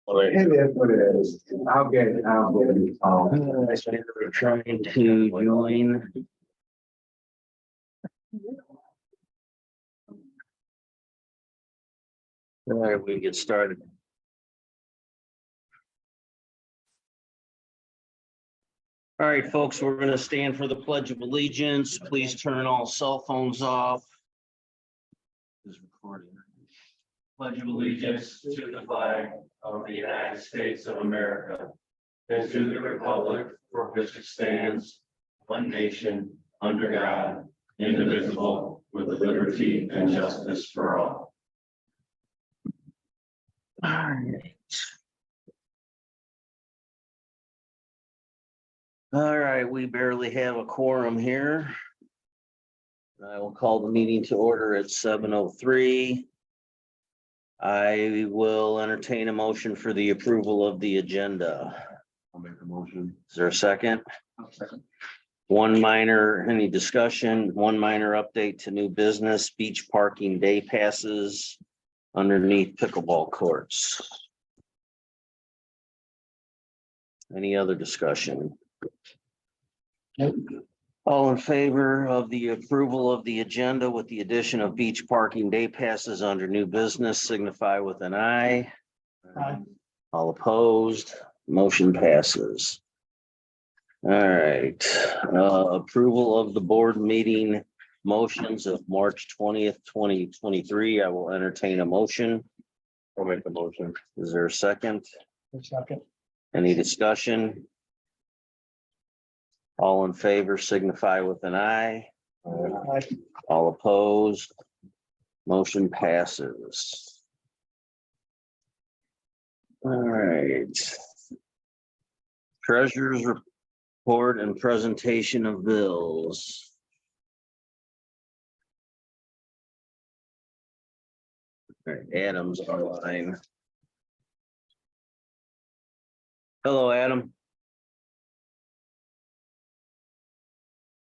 Maybe that's what it is. I'll get it. We're trying to join. All right, we get started. All right, folks, we're going to stand for the Pledge of Allegiance. Please turn all cell phones off. Is recording. Pledge of allegiance to the flag of the United States of America and to the republic for which it stands, one nation, under God, indivisible, with liberty and justice for all. All right. All right, we barely have a quorum here. I will call the meeting to order at 7:03. I will entertain a motion for the approval of the agenda. I'll make the motion. Is there a second? One minor, any discussion, one minor update to new business, beach parking day passes underneath pickleball courts. Any other discussion? All in favor of the approval of the agenda with the addition of beach parking day passes under new business signify with an aye. Aye. All opposed, motion passes. All right, approval of the board meeting motions of March 20th, 2023. I will entertain a motion. I'll make the motion. Is there a second? Second. Any discussion? All in favor signify with an aye. All opposed, motion passes. All right. Treasurer's report and presentation of bills. All right, Adam's online. Hello, Adam.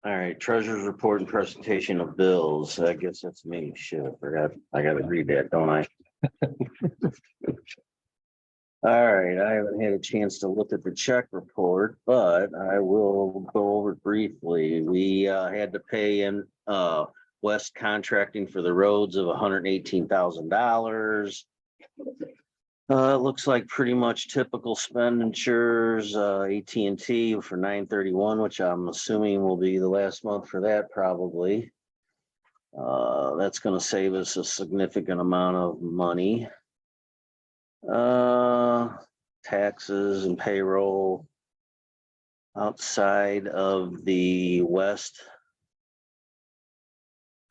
All right, treasurer's report and presentation of bills. I guess that's me. Shit, I forgot. I gotta read that, don't I? All right, I haven't had a chance to look at the check report, but I will go over it briefly. We had to pay in West Contracting for the roads of $118,000. It looks like pretty much typical expenditures, AT&T for 9/31, which I'm assuming will be the last month for that probably. That's going to save us a significant amount of money. Taxes and payroll outside of the West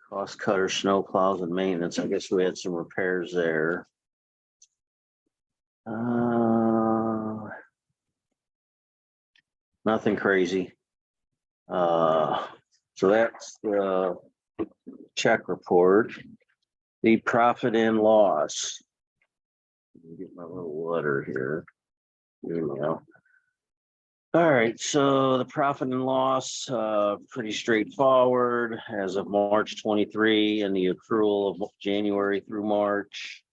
cost cutter, snow plows and maintenance. I guess we had some repairs there. Nothing crazy. So that's the check report. The profit and loss. Let me get my little letter here. Email. All right, so the profit and loss, pretty straightforward as of March 23 and the accrual of January through March.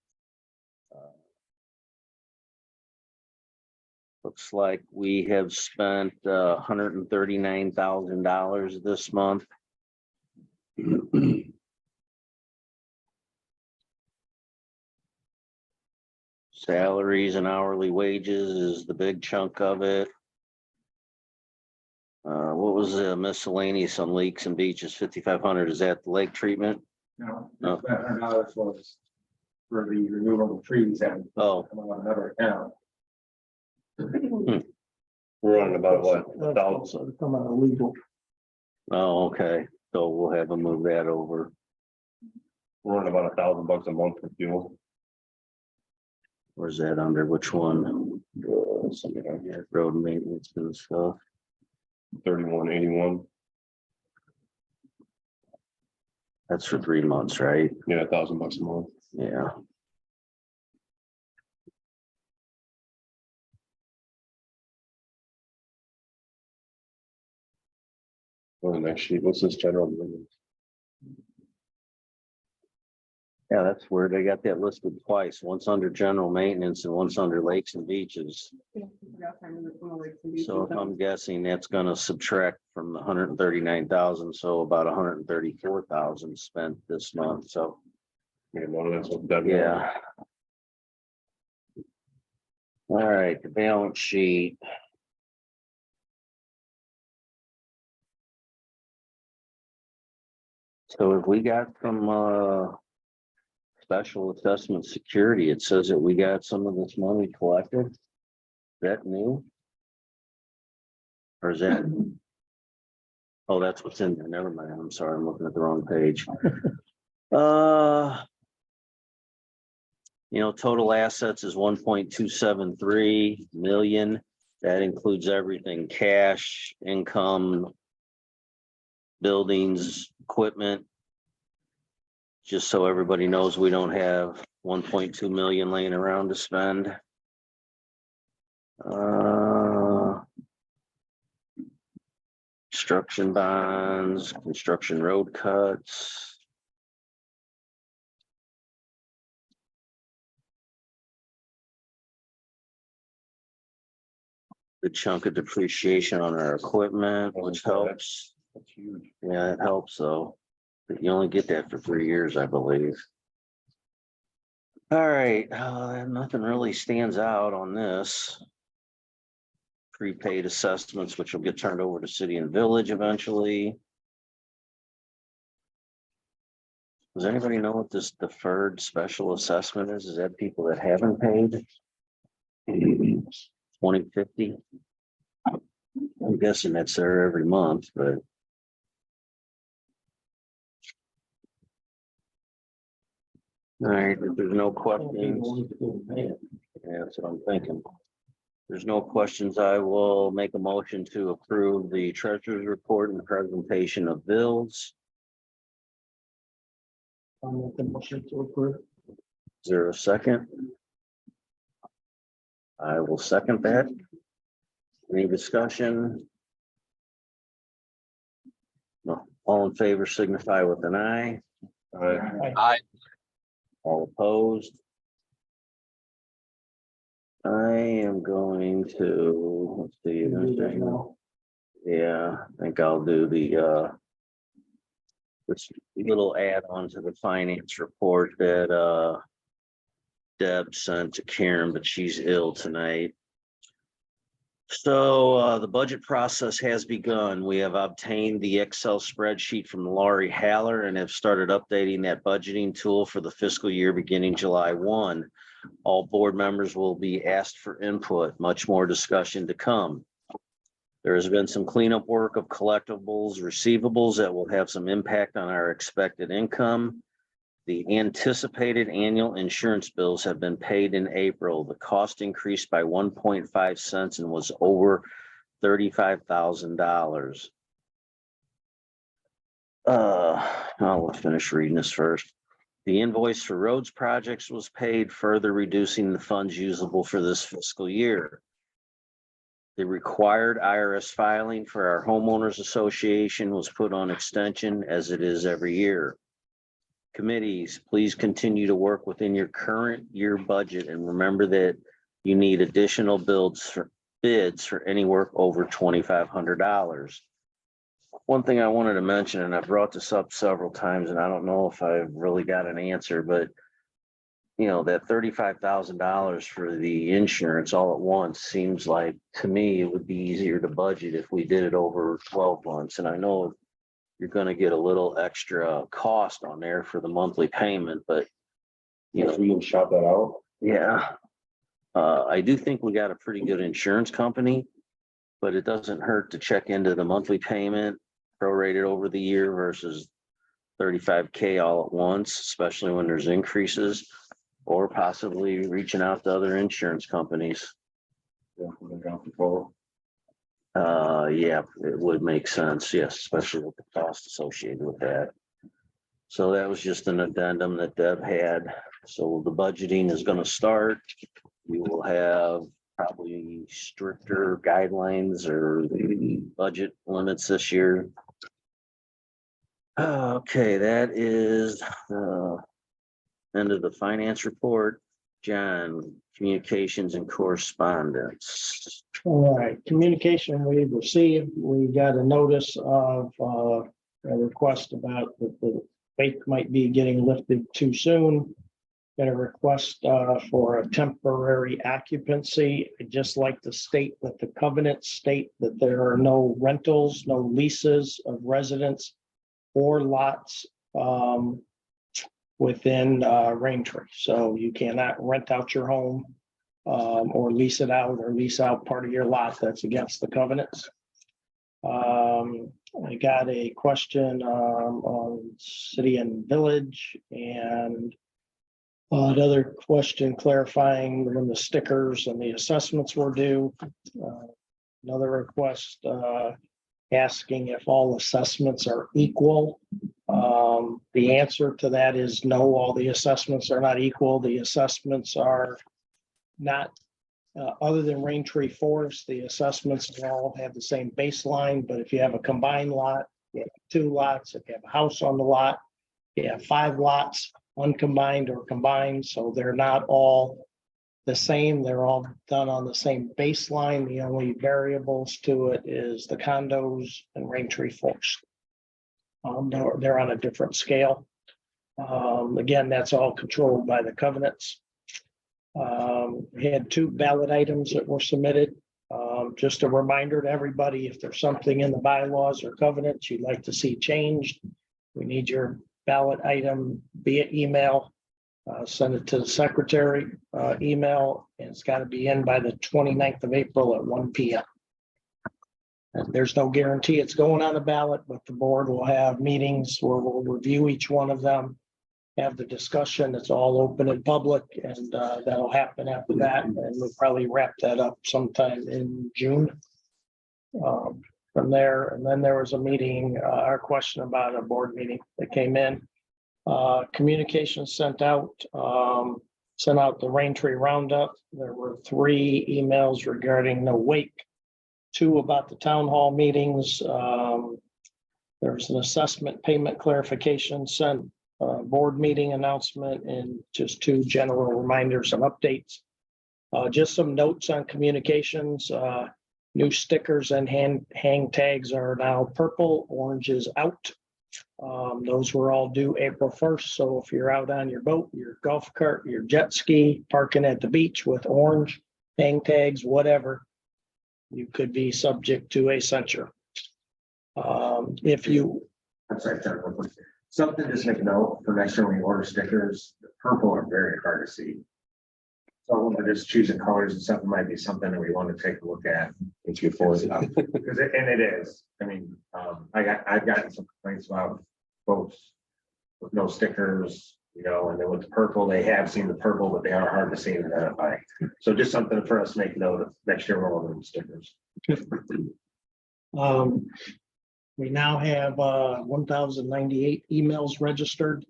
Looks like we have spent $139,000 this month. Salaries and hourly wages is the big chunk of it. What was the miscellaneous on leaks and beaches? 5,500. Is that the lake treatment? No, No. $500 was for the removal of trees and Oh, come on another account. We're running about what? $1,000. Come on, illegal. oh, okay. So we'll have them move that over. We're running about $1,000 a month for fuel. Where's that under? Which one? Something on here. Road maintenance and stuff. 3181. That's for 3 months, right? Yeah, $1,000 a month. Yeah. On the next sheet, what's this general? Yeah, that's where they got that listed twice, once under general maintenance and once under lakes and beaches. So if I'm guessing that's gonna subtract from the 139,000, so about 134,000 spent this month, so, Yeah, well, that's what Doug. yeah. All right, the balance sheet. So if we got some special assessment security, it says that we got some of this money collected. Is that new? Or is that? Oh, that's what's in there. Never mind. I'm sorry. I'm looking at the wrong page. Total assets is 1.273 million. That includes everything, cash, income, buildings, equipment. Just so everybody knows, we don't have 1.2 million laying around to spend. Construction bonds, construction road cuts. Good chunk of depreciation on our equipment, which helps. That's huge. Yeah, it helps though. But you only get that for 3 years, I believe. All right, nothing really stands out on this. Prepaid assessments, which will get turned over to city and village eventually. Does anybody know what this deferred special assessment is? Is that people that haven't paid? 2050? I'm guessing that's there every month, but. All right, if there's no questions. Yeah, that's what I'm thinking. There's no questions. I will make a motion to approve the treasurer's report and the presentation of bills. Is there a second? I will second that. Any discussion? No, all in favor signify with an eye. Aye. All opposed? I am going to, let's see. Yeah, I think I'll do the this little add-on to the finance report that Deb sent to Karen, but she's ill tonight. So the budget process has begun. We have obtained the Excel spreadsheet from Laurie Haller and have started updating that budgeting tool for the fiscal year beginning July 1. All board members will be asked for input, much more discussion to come. There has been some cleanup work of collectibles, receivables that will have some impact on our expected income. The anticipated annual insurance bills have been paid in April. The cost increased by 1.5 cents and was over $35,000. I'll finish reading this first. The invoice for roads projects was paid, further reducing the funds usable for this fiscal year. The required IRS filing for our homeowners association was put on extension as it is every year. Committees, please continue to work within your current year budget and remember that you need additional bids for any work over $2,500. One thing I wanted to mention, and I brought this up several times, and I don't know if I've really got an answer, but that $35,000 for the insurance all at once seems like, to me, it would be easier to budget if we did it over 12 months. And I know you're going to get a little extra cost on there for the monthly payment, but We can shop that out. yeah. I do think we got a pretty good insurance company, but it doesn't hurt to check into the monthly payment prorated over the year versus $35K all at once, especially when there's increases, or possibly reaching out to other insurance companies. Yeah, we're gonna have to call. Yeah, it would make sense. Yes, especially with the cost associated with that. So that was just an addendum that Deb had. So the budgeting is going to start. We will have probably stricter guidelines or budget limits this year. Okay, that is end of the finance report. John, communications and correspondence. All right, communication we received, we got a notice of a request about that the weight might be getting lifted too soon. Got a request for a temporary occupancy. I'd just like to state that the covenants state that there are no rentals, no leases of residents or lots within Raintree. So you cannot rent out your home or lease it out or lease out part of your lot. That's against the covenants. I got a question on city and village and another question clarifying when the stickers and the assessments were due. Another request asking if all assessments are equal. The answer to that is no, all the assessments are not equal. The assessments are not, other than Raintree Forest, the assessments all have the same baseline, but if you have a combined lot, you have 2 lots, if you have a house on the lot, you have 5 lots, uncombined or combined, so they're not all the same. They're all done on the same baseline. The only variables to it is the condos and Raintree Forest. They're on a different scale. Again, that's all controlled by the covenants. We had 2 ballot items that were submitted. Just a reminder to everybody, if there's something in the bylaws or covenants you'd like to see changed, we need your ballot item via email. Send it to the secretary email, and it's got to be in by the 29th of April at 1 p.m. And there's no guarantee it's going on the ballot, but the board will have meetings where we'll review each one of them, have the discussion. It's all open and public, and that'll happen after that. And we'll probably wrap that up sometime in June. From there, and then there was a meeting, our question about a board meeting that came in. Communication sent out the Raintree Roundup. There were 3 emails regarding no wake, 2 about the town hall meetings. There's an assessment payment clarification sent, board meeting announcement, and just 2 general reminders and updates. Just some notes on communications. New stickers and hang tags are now purple, orange is out. Those were all due April 1st. So if you're out on your boat, your golf cart, your jet ski, parking at the beach with orange hang tags, whatever, you could be subject to a censure. If you, I'm sorry, Chuck, real quick. Something just make note for next year when you order stickers, the purple are very hard to see. So when we're just choosing colors and something might be something that we want to take a look at. It's before. Because it is, I mean, I've gotten some complaints about folks with no stickers, you know, and then with the purple, they have seen the purple, but they are hard to see and identify. So just something for us to make note of next year when we're ordering stickers. we now have 1,098 emails registered.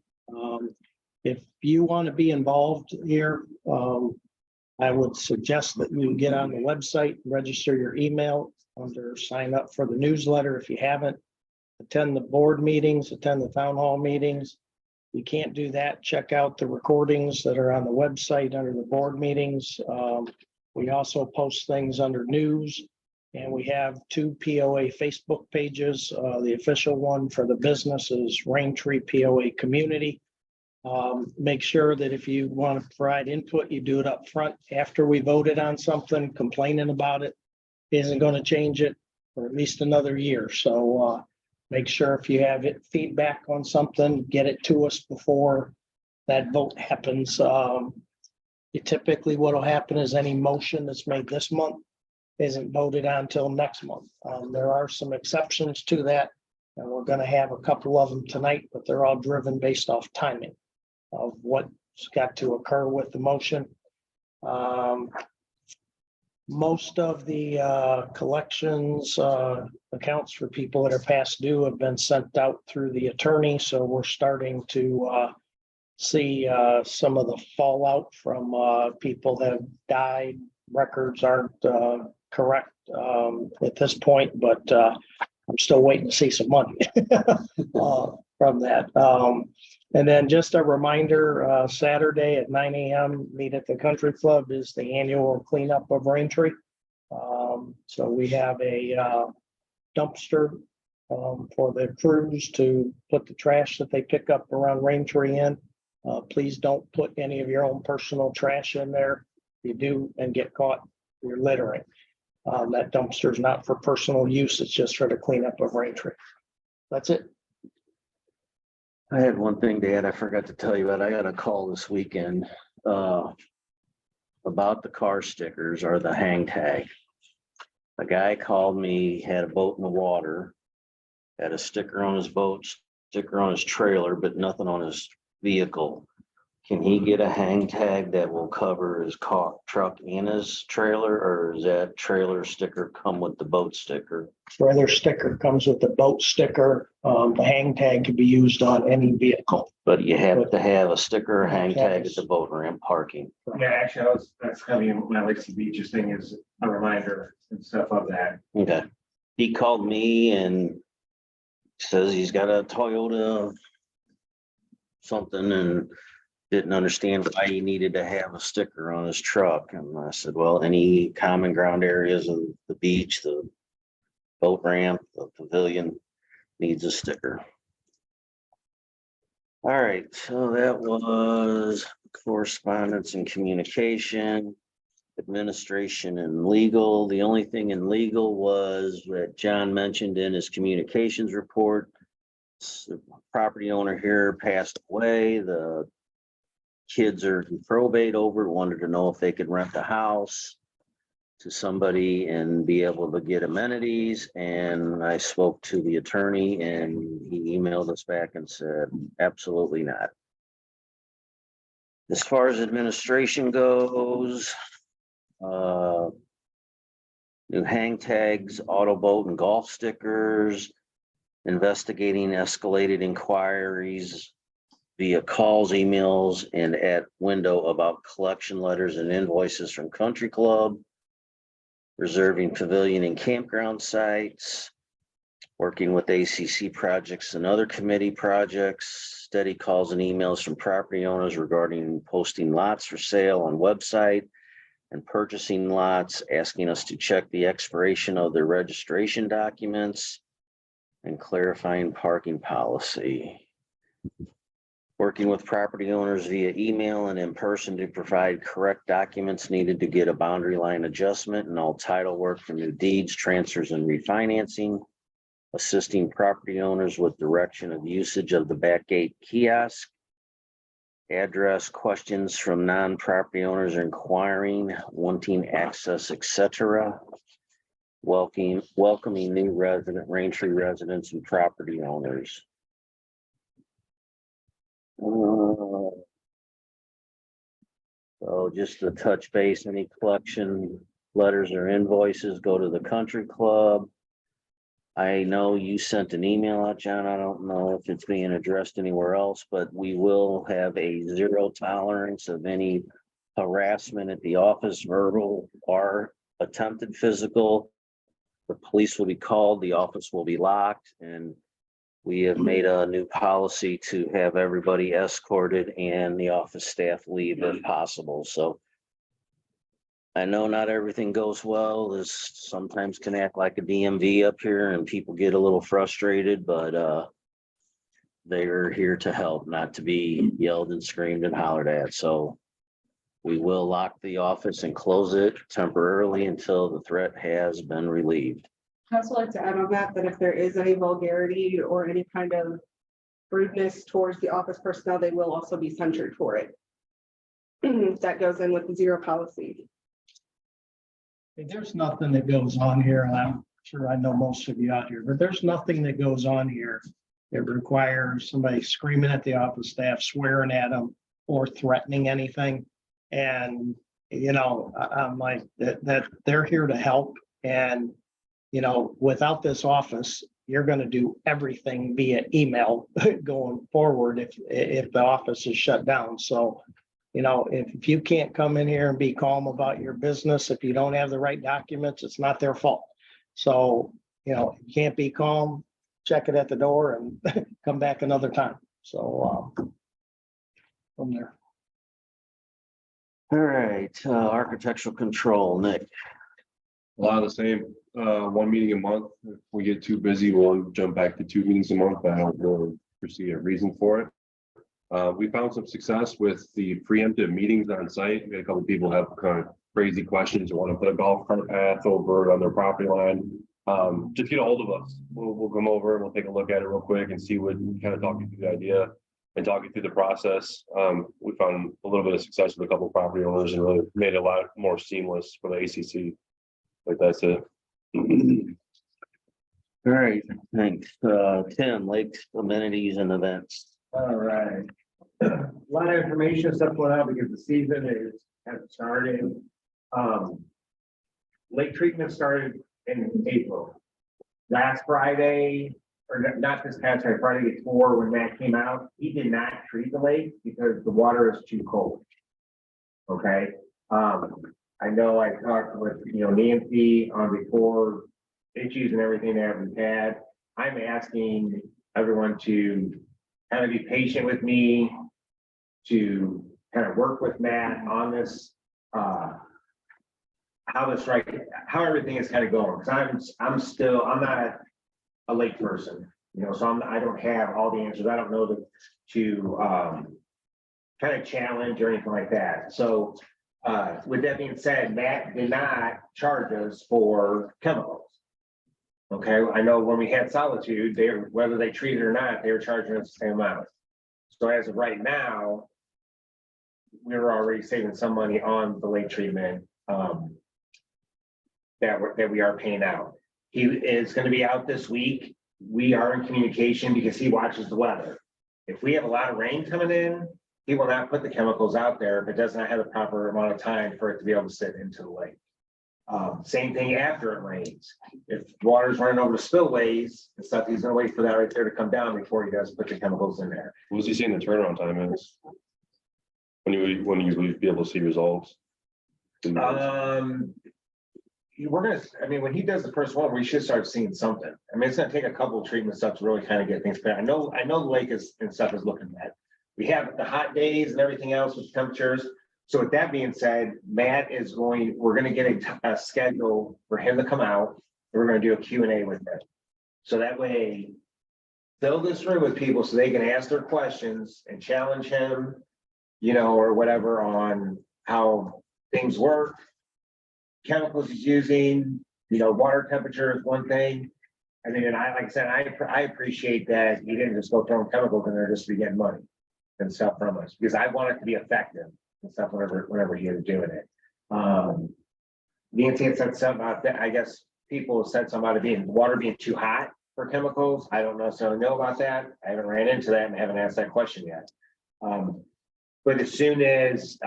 If you want to be involved here, I would suggest that you get on the website, register your email under sign up for the newsletter. If you haven't, attend the board meetings, attend the town hall meetings. You can't do that. Check out the recordings that are on the website under the board meetings. We also post things under news, and we have 2 POA Facebook pages. The official one for the business is Raintree POA Community. Make sure that if you want to provide input, you do it up front after we voted on something. Complaining about it isn't going to change it for at least another year. So make sure if you have feedback on something, get it to us before that vote happens. Typically what will happen is any motion that's made this month isn't voted on until next month. There are some exceptions to that, and we're going to have a couple of them tonight, but they're all driven based off timing of what's got to occur with the motion. Most of the collections accounts for people that are past due have been sent out through the attorney. So we're starting to see some of the fallout from people that have died. Records aren't correct at this point, but I'm still waiting to see some money from that. And then just a reminder, Saturday at 9 a.m., meet at the Country Club is the annual cleanup of Braintree. So we have a dumpster for the crews to put the trash that they pick up around Braintree in. Please don't put any of your own personal trash in there. If you do and get caught, you're littering. That dumpster is not for personal use. It's just for the cleanup of Braintree. That's it. I had one thing, Dad, I forgot to tell you about. I got a call this weekend about the car stickers or the hang tag. A guy called me, had a boat in the water, had a sticker on his boat, sticker on his trailer, but nothing on his vehicle. Can he get a hang tag that will cover his car, truck and his trailer, or does that trailer sticker come with the boat sticker? Trailer sticker comes with the boat sticker. The hang tag can be used on any vehicle. But you have to have a sticker or hang tag at the boat ramp parking. Yeah, actually, that's kind of my Lazy Beaches thing is a reminder and stuff of that. Okay. He called me and says he's got a Toyota something and didn't understand why he needed to have a sticker on his truck. And I said, well, any common ground areas of the beach, the boat ramp, the pavilion needs a sticker. All right, so that was correspondence and communication, administration and legal. The only thing in legal was that John mentioned in his communications report. The property owner here passed away. The kids are in probate over, wanted to know if they could rent a house to somebody and be able to get amenities. And I spoke to the attorney and he emailed us back and said, absolutely not. As far as administration goes, new hang tags, auto boat and golf stickers, investigating escalated inquiries via calls, emails, and at window about collection letters and invoices from Country Club, reserving pavilion and campground sites, working with ACC projects and other committee projects, steady calls and emails from property owners regarding posting lots for sale on website and purchasing lots, asking us to check the expiration of their registration documents and clarifying parking policy. Working with property owners via email and in person to provide correct documents needed to get a boundary line adjustment and all title work for new deeds, transfers, and refinancing. Assisting property owners with direction of usage of the back gate kiosk. Address questions from non-property owners inquiring, wanting access, etc. Welcoming new Braintree residents and property owners. So just to touch base, any collection letters or invoices go to the Country Club. I know you sent an email out, John. I don't know if it's being addressed anywhere else, but we will have a zero tolerance of any harassment at the office, verbal or attempted physical. The police will be called, the office will be locked, and we have made a new policy to have everybody escorted and the office staff leave if possible. So I know not everything goes well. This sometimes can act like a DMV up here and people get a little frustrated, but they are here to help, not to be yelled and screamed and hollered at. So we will lock the office and close it temporarily until the threat has been relieved. I'd also like to add on that if there is any vulgarity or any kind of rudeness towards the office personnel, they will also be censured for it. That goes in with the zero policy. There's nothing that goes on here, and I'm sure I know most of you out here, but there's nothing that goes on here that requires somebody screaming at the office staff, swearing at them, or threatening anything. And, you know, I'm like, that they're here to help. And, you know, without this office, you're going to do everything via email going forward if the office is shut down. So, you know, if you can't come in here and be calm about your business, if you don't have the right documents, it's not their fault. So, you know, you can't be calm, check it at the door and come back another time. So, from there. All right, architectural control, Nick. A lot of the same, one meeting a month. If we get too busy, we'll jump back to 2 meetings a month, but I don't really foresee a reason for it. We found some success with the preemptive meetings on site. We had a couple people have kind of crazy questions or want to put a golf cart path over on their property line. Just get a hold of us. We'll come over and we'll take a look at it real quick and see what, kind of talk you through the idea and talk you through the process. We found a little bit of success with a couple of property owners and really made it a lot more seamless for the ACC. Like that's it. All right, thanks. Tim, lakes, amenities and events. All right. A lot of information stuff going on because the season has started. Lake treatment started in April. Last Friday, or not this past Friday, Friday before when Matt came out, he did not treat the lake because the water is too cold. Okay, I know I talked with, Nancy on before issues and everything that we've had. I'm asking everyone to kind of be patient with me, to kind of work with Matt on this, how everything is kind of going, because I'm not a lake person, so I don't have all the answers. I don't know to kind of challenge or anything like that. So with that being said, Matt did not charge us for chemicals. Okay, I know when we had Solitude, whether they treated it or not, they were charging us the same amount. So as of right now, we're already saving some money on the lake treatment that we are paying out. He is going to be out this week. We are in communication because he watches the weather. If we have a lot of rain coming in, he will not put the chemicals out there if it does not have the proper amount of time for it to be able to sit into the lake. Same thing after it rains. If water's running over the spillways and stuff, he's gonna wait for that right there to come down before he does put the chemicals in there. What was he saying the turnaround time is? When you be able to see results? When he does the first one, we should start seeing something. I mean, it's gonna take a couple of treatment stuff to really kind of get things better. I know the lake and stuff is looking bad. We have the hot days and everything else with temperatures. So with that being said, we're gonna get a schedule for him to come out. And we're gonna do a Q&A with him. So that way, fill this room with people so they can ask their questions and challenge him, or whatever on how things work. Chemicals he's using, water temperature is one thing. I mean, and like I said, I appreciate that he didn't just go throwing chemicals in there just to get money and stuff from us, because I want it to be effective and stuff whenever he is doing it. Nancy had said something about that. I guess people have said something about water being too hot for chemicals. I don't necessarily know about that. I haven't ran into that and haven't asked that question yet. But as soon as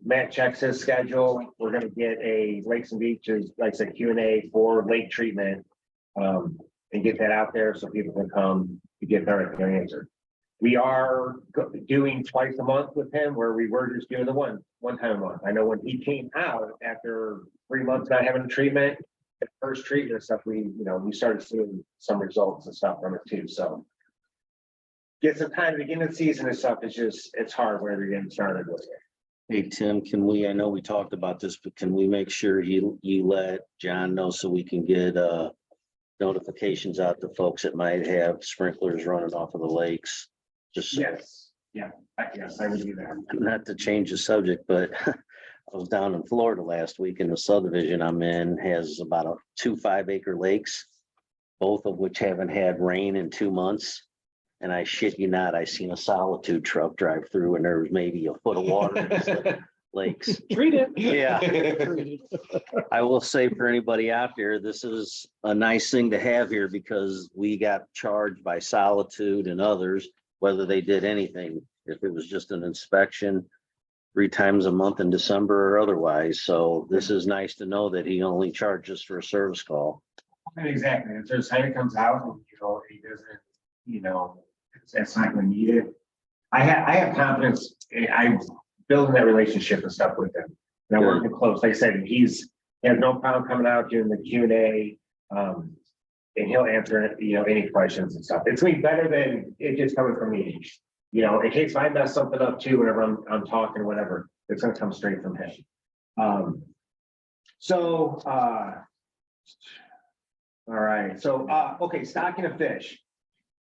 Matt checks his schedule, we're gonna get a Lakes and Beaches, like I said, Q&A for lake treatment, and get that out there so people can come to get their answer. We are doing twice a month with him, where we were just doing the one time a month. I know when he came out after 3 months not having treatment, the first treatment and stuff, we started seeing some results and stuff from it too. So get some time to begin the season and stuff. It's hard whenever you're getting started with it. Hey, Tim, I know we talked about this, but can we make sure you let John know so we can get notifications out to folks that might have sprinklers running off of the lakes? Just Yes, I would do that. not to change the subject, but I was down in Florida last week, and the subdivision I'm in has about 2 5-acre lakes, both of which haven't had rain in 2 months. And I shit you not, I seen a Solitude truck drive through and there was maybe a foot of water in the lakes. Treat it. Yeah. I will say for anybody out there, this is a nice thing to have here because we got charged by Solitude and others, whether they did anything, if it was just an inspection 3 times a month in December or otherwise. So this is nice to know that he only charges for a service call. Exactly. If there's time it comes out, and he doesn't, it's not gonna need it. I have confidence. I'm building that relationship and stuff with him. And I'm working close. Like I said, he has no problem coming out doing the Q&A. And he'll answer, any questions and stuff. It's gonna be better than it just coming from me. In case I mess something up too, whenever I'm talking, whatever, it's gonna come straight from him. So, all right, so, okay, stocking of fish.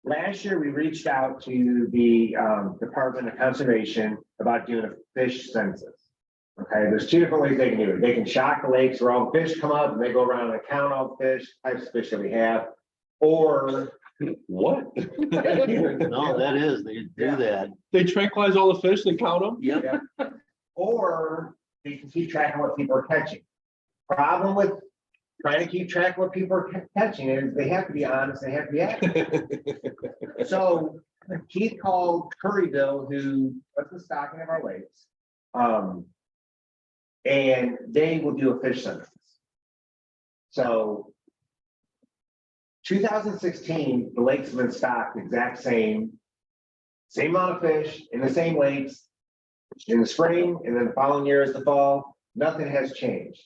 Last year, we reached out to the Department of Conservation about doing a fish census. Okay, there's two different ways they can do it. They can shock the lakes where all the fish come up and they go around and count all the fish, types of fish that we have. Or. What? No, that is, they do that. They tranquilize all the fish and count them? Yep. Or they can keep track of what people are catching. Problem with trying to keep track of what people are catching is they have to be honest, they have to be accurate. So Keith called Curryville, who does the stocking of our lakes. And they will do a fish census. So 2016, the lakes have been stocked exact same amount of fish in the same lakes in the spring, and then the following year is the fall. Nothing has changed.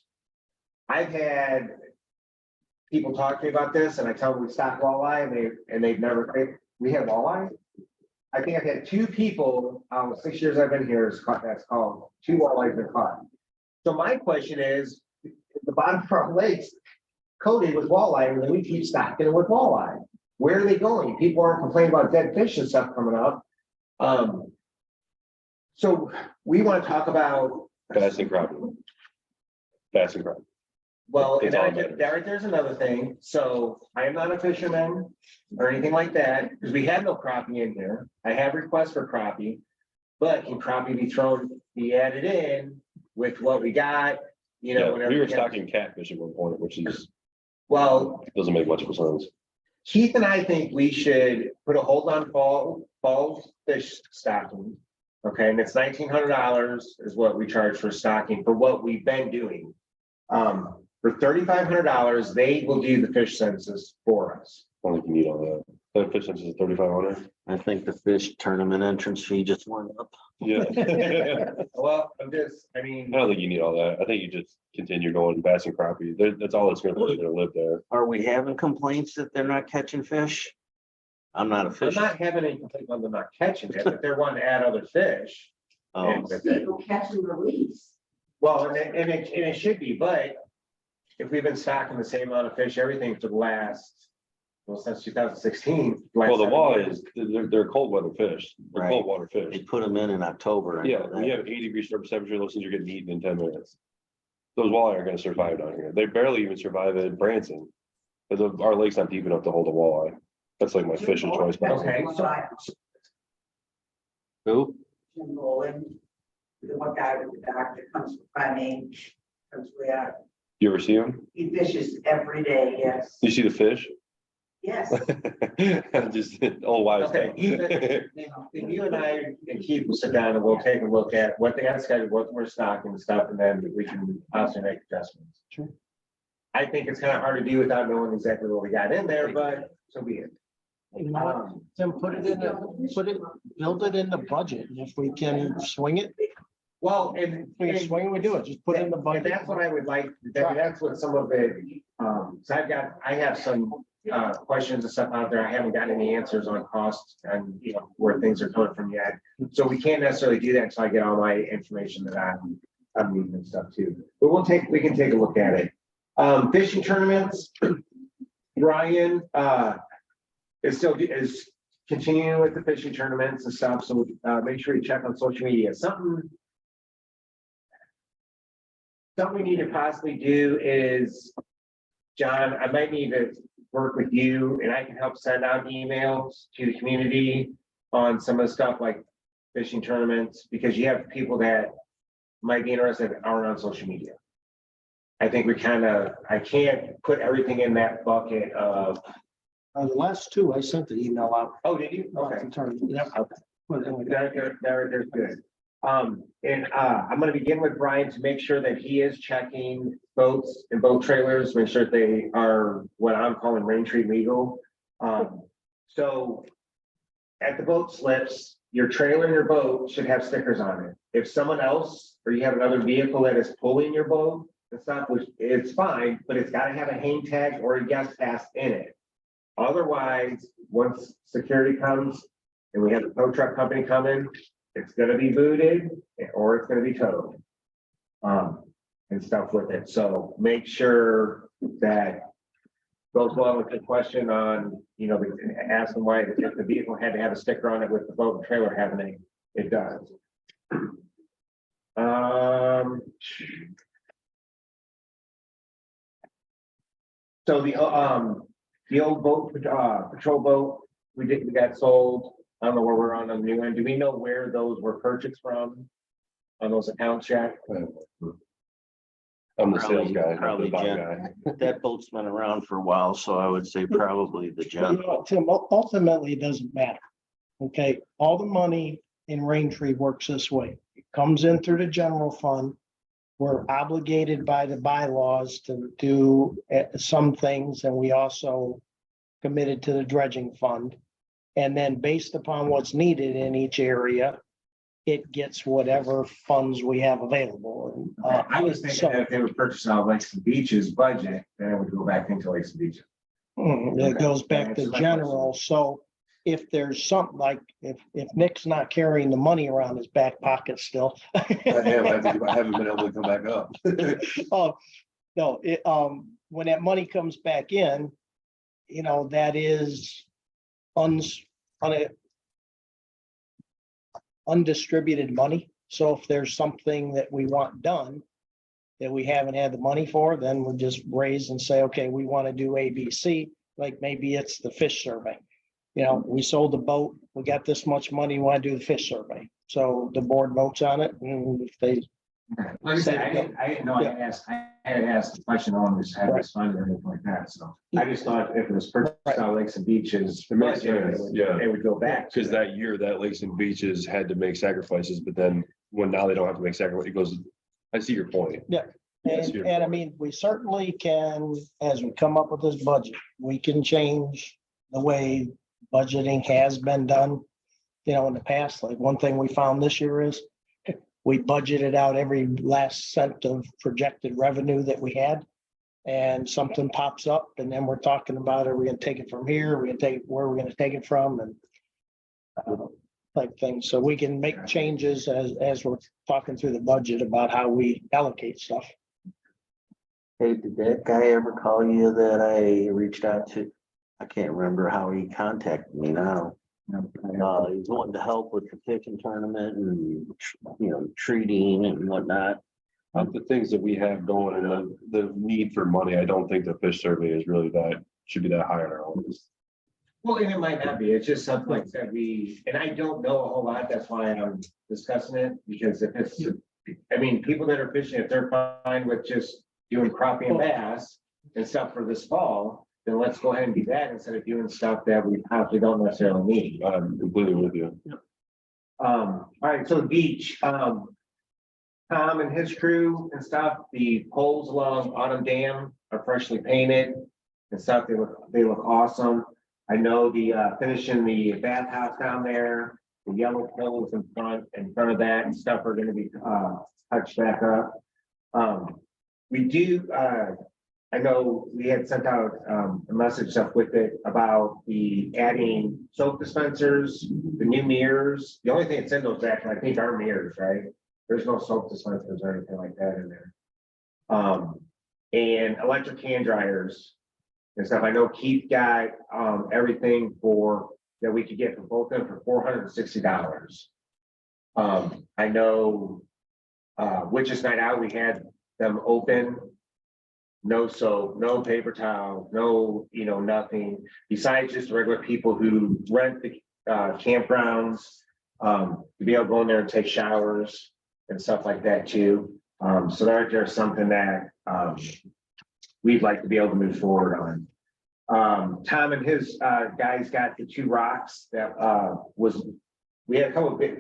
I've had people talk to me about this, and I tell them we stock walleye, and they've never. We have walleye. I think I've had two people, 6 years I've been here, that's called 2 walleyes been caught. So my question is, the bottom of our lakes coated with walleye, and then we keep stocking it with walleye. Where are they going? People aren't complaining about dead fish and stuff coming up. So we want to talk about. Bass and crappie. Bass and crappie. Well, and It's all there's another thing. So I am not a fisherman or anything like that, because we have no crappie in here. I have requests for crappie. But can crappie be added in with what we got, Yeah, whenever. we were have- stocking catfish at one point, which Well, doesn't make much of a sense. Keith and I think we should put a hold on fall fish stocking. Okay, and it's $1,900 is what we charge for stocking for what we've been doing. For $3,500, they will do the fish census for us. I don't think you need all that. That fish census is 3,500. I think the fish tournament entrance fee just went up. Yeah. I Well, I don't think you need all that. I think you just continue going bass and crappie. That's all that's gonna live there. Are we having complaints that they're not catching fish? I'm not a I'm fish. not having any complaint on them not catching it, but they're wanting to add other fish. Oh, with it. People catch and release. Well, and it should be, but if we've been stocking the same amount of fish, everything for the last, since 2016. Well, the last 7 walleye years. is, they're cold weather fish. They're Right. cold water they fish. put them in October. I Yeah, know when you that. have 80-degree surface temperature, those things are getting eaten in 10 minutes. Those walleye are gonna survive down here. They barely even survive at Branson. Because our lake's not deep enough to hold a walleye. That's like my fishing choice. Okay, so Who? Jim Rowland, the one guy with the dog that comes by me, comes way out. You ever see them? He fishes every day, yes, You see the fish? yes. Just old wives' Okay. tale. if you and I and Keith will sit down and we'll take a look at what they got scheduled, what we're stocking and stuff, and then we can also make adjustments. Sure. I think it's kind of hard to do without knowing exactly what we got in there, but so be it. You know what? Then build it in the budget, and if we can swing it, Well, and. we can swing it, we do it, just put it in the And budget. that's what I would like, that's what some of it, so I have some, questions and stuff out there. I haven't got any answers on costs and, where things are coming from yet. So we can't necessarily do that until I get all my information that I'm needing and stuff too. But we can take a look at it. Fishing tournaments, Ryan, is continuing with the fishing tournaments and stuff. So, make sure you check on social media. Something we need to possibly do is, John, I might need to work with you and I can help send out emails to the community on some of the stuff like fishing tournaments, because you have people that might be interested that aren't on social media. I think I can't put everything in that bucket of, The last two, I sent the email out. oh, did you? Okay. Yep. Okay. Put it in the- They're good. And I'm gonna begin with Brian to make sure that he is checking boats and boat trailers, make sure that they are what I'm calling rain tree legal. So at the boat slips, your trailer and your boat should have stickers on it. If someone else, or you have another vehicle that is pulling your boat, it's not, which it's fine, but it's gotta have a hang tag or a guest pass in it. Otherwise, once security comes and we have the tow truck company come in, it's gonna be booted or it's gonna be towed. And stuff with it. So make sure that goes well with the question on, ask them why, if the vehicle had to have a sticker on it with the boat and trailer having it does. So the old boat, patrol boat, we got sold. I don't know where we're on the new one. Do we know where those were purchased from? On those accounts yet? I'm the sales guy, not the Probably buy Jen. guy. That boat's been around for a while, so I would say probably the general. Tim, ultimately, it doesn't matter. Okay, all the money in Raintree works this way. It comes in through the general fund. We're obligated by the bylaws to do some things, and we also committed to the dredging fund. And then based upon what's needed in each area, it gets whatever funds we have available. And, I was thinking that if they would purchase out Lakes and Beaches budget, then it would go back into Lakes and Beaches. It goes back to general, so if there's something like, if Nick's not carrying the money around his back pocket still. I haven't been able to come back up. Oh, no, when that money comes back in, that is undistributed money. So if there's something that we want done that we haven't had the money for, then we'll just raise and say, okay, we want to do ABC, like maybe it's the fish survey. We sold the boat, we got this much money, we want to do the fish survey. So the board votes on it, and if they, Like I said, I didn't know, I had asked the question, no one was had responded or anything like that, so. I just thought if it was purchased out Lakes and Beaches. It makes sense, yeah. It would go back. Because that year, that Lakes and Beaches had to make sacrifices, but then when now they don't have to make sacrifices, it goes, I see your point. and I mean, we certainly can, as we come up with this budget, we can change the way budgeting has been done. In the past, like one thing we found this year is we budgeted out every last cent of projected revenue that we had. And something pops up and then we're talking about, are we gonna take it from here? Are we gonna take, where are we gonna take it from? And type things. So we can make changes as we're talking through the budget about how we allocate stuff. Hey, did that guy ever call you that I reached out to? I can't remember how he contacted me now. He's wanting to help with the fishing tournament and, treating and whatnot. Of the things that we have going and the need for money, I don't think the fish survey is really should be that high on our list. Well, and it might not be, it's just something like that and I don't know a whole lot, that's why I'm discussing it, because if it's, people that are fishing, if they're fine with just doing crappie and bass and stuff for this fall, then let's go ahead and do that instead of doing stuff that we possibly don't necessarily need. I'm completely with you. All right, so the beach, Tom and his crew and stuff, the poles along Autumn Dam are freshly painted and stuff. They look awesome. I know the finishing the bathhouse down there, the yellow poles in front of that and stuff are gonna be touched back up. We do, I know we had sent out a message stuff with it about the adding soap dispensers, the new mirrors. The only thing that's in those actually, I think, are mirrors, right? There's no soap dispensers or anything like that in there. And electric hand dryers and stuff. I know Keith got everything that we could get from both of them for $460. I know Witches Night Out, we had them open. No soap, no paper towel, no, nothing besides just regular people who rent the campgrounds to be able to go in there and take showers and stuff like that too. So there's something that we'd like to be able to move forward on. Tom and his guys got the 2 rocks that we had a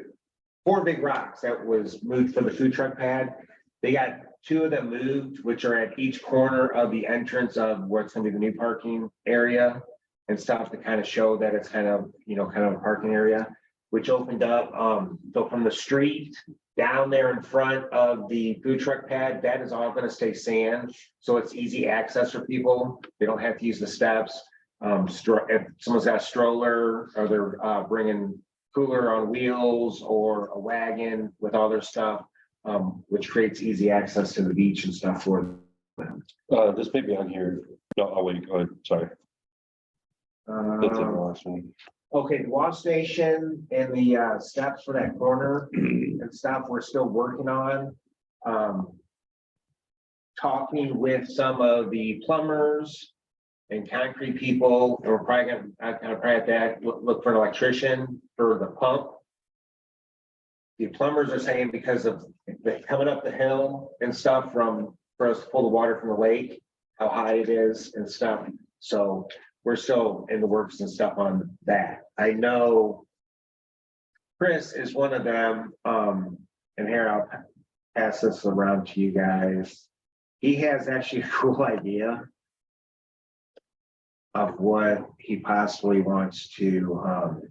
4 big rocks that was moved for the food truck pad. They got 2 of them moved, which are at each corner of the entrance of where it's gonna be the new parking area and stuff to kind of show that it's kind of a parking area, which opened up, so from the street down there in front of the food truck pad, that is all gonna stay sand. So it's easy access for people. They don't have to use the steps. If someone's got a stroller or they're bringing cooler on wheels or a wagon with all their stuff, which creates easy access to the beach and stuff for them. This may be on here. No, I'll wait, go ahead, sorry. That's it, the last one. Okay, the wash station and the steps for that corner and stuff, we're still working on. Talking with some of the plumbers and concrete people, and we're probably gonna, I kind of at that, look for an electrician for the pump. The plumbers are saying because of coming up the hill and stuff for us to pull the water from the lake, how high it is and stuff. So we're still in the works and stuff on that. I know Chris is one of them, and here I'll pass this around to you guys. He has actually a cool idea of what he possibly wants to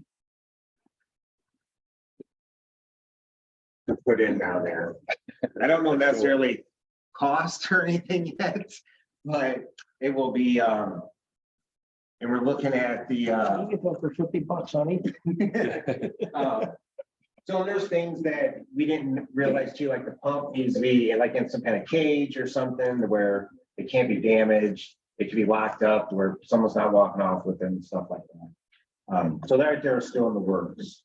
put in down there. I don't know necessarily cost or anything yet, but it will be, and we're looking at the, You get that for $50, honey. so there's things that we didn't realize too, like the pump needs to be like in some kind of cage or something where it can't be damaged. It can be locked up where someone's not walking off with it and stuff like that. So that they're still in the works.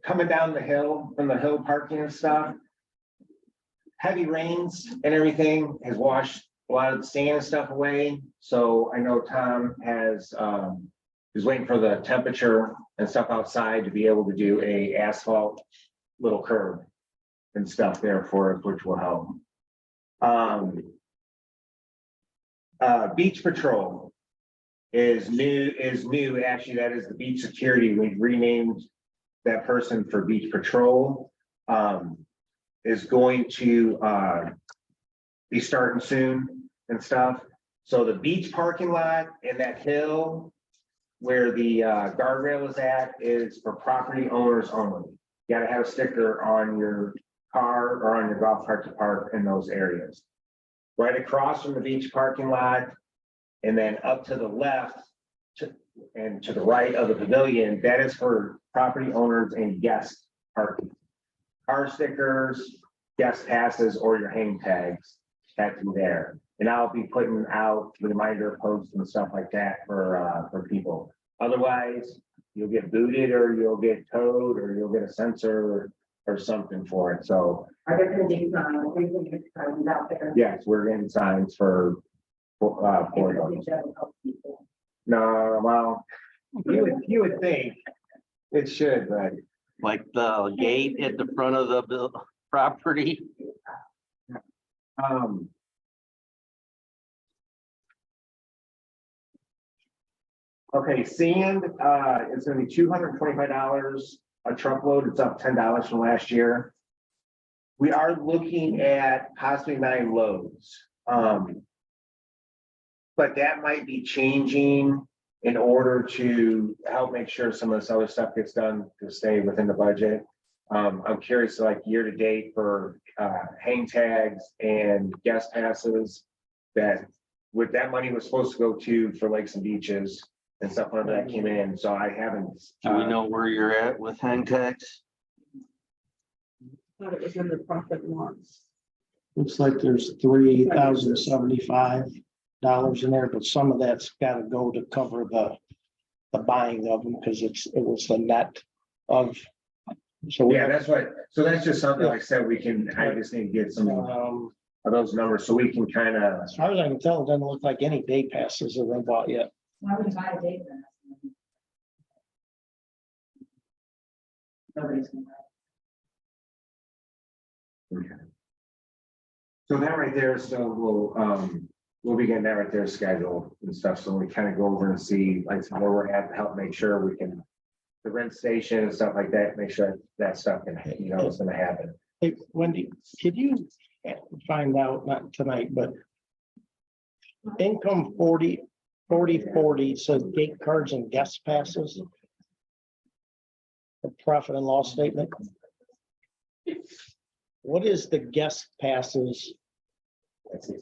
Coming down the hill from the hill parking and stuff. Heavy rains and everything has washed a lot of the sand and stuff away. So I know Tom has, is waiting for the temperature and stuff outside to be able to do a asphalt little curb and stuff there for us, which will help. Beach patrol is new. Actually, that is the beach security. We've renamed that person for beach patrol. Is going to be starting soon and stuff. So the beach parking lot and that hill where the guardrail is at is for property owners only. You gotta have a sticker on your car or on your golf cart to park in those areas. Right across from the beach parking lot and then up to the left and to the right of the pavilion, that is for property owners and guest parking. Car stickers, guest passes, or your hang tags have to be there. And I'll be putting out reminder posts and stuff like that for people. Otherwise, you'll get booted or you'll get towed or you'll get a sensor or something for it. So Are there gonna be signs out there? yes, we're getting signs for those. No, well, you would think it should, but Like the gate at the front of the property. Okay, sand, is gonna be $225 a truckload. It's up $10 from last year. We are looking at possibly 9 loads. But that might be changing in order to help make sure some of this other stuff gets done to stay within the budget. I'm curious, like year to date for hang tags and guest passes, that money was supposed to go to for lakes and beaches and stuff like that came in, so I haven't. Do we know where you're at with hang tags? Thought it was in the profit and loss. Looks like there's $3,075 in there, but some of that's gotta go to cover the buying of them, because it was the net of. So Yeah, that's so that's just something like I said, I just need to get some of those numbers so we can kind of. as far as I can tell, it doesn't look like any day passes have been bought yet. Why would you buy a date then? Nobody's gonna buy it. So that right there, so we'll be getting that right there scheduled and stuff, so we kind of go over and see like where we're at to help make sure we can. The rent station and stuff like that, make sure that stuff can, it's gonna happen. Hey, Wendy, could you find out, not tonight, but income 40 says gate cards and guest passes. The profit and loss statement. What is the guest passes? That's it.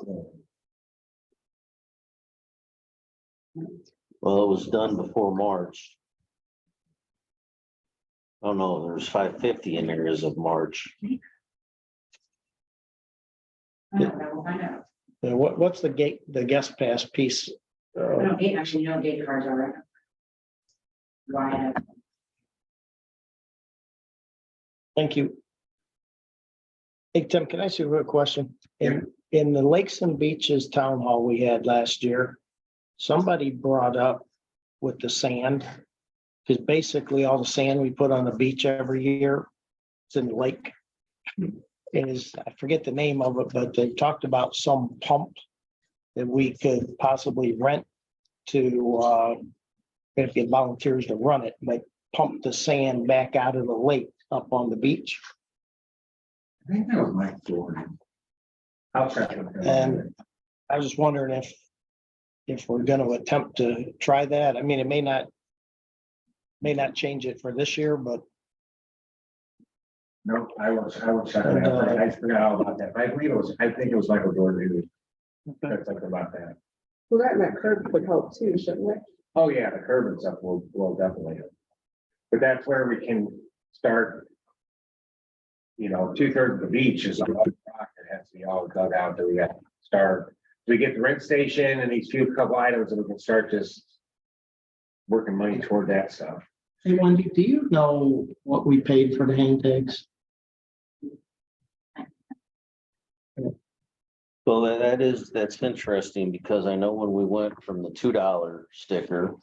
Well, it was done before March. Oh, no, there's 550 in there as of March. I don't know, we'll find out. What's the guest pass piece? Actually, you don't get cards already. Why? Thank you. Hey, Tim, can I ask you a question? In the Lakes and Beaches Town Hall we had last year, somebody brought up with the sand. Because basically all the sand we put on the beach every year, it's in the lake. I forget the name of it, but they talked about some pump that we could possibly rent to, if get volunteers to run it, but pump the sand back out of the lake up on the beach. I think that was Mike Jordan. I'll check with him. And I was just wondering if we're gonna attempt to try that. I mean, it may not change it for this year, but No, I will check it out. I forgot all about that. I think it was Michael Jordan who said something about that. Well, that and that curb would help too, shouldn't it? Oh, yeah, the curb and stuff will definitely. Help. But that's where we can start. 2/3 of the beach is on rock. It has to be all dug out that we got to start. We get the rent station and these couple items and we can start just working money toward that stuff. hey, Wendy, do you know what we paid for the hang tags? Well, that's interesting because I know when we went from the $2 sticker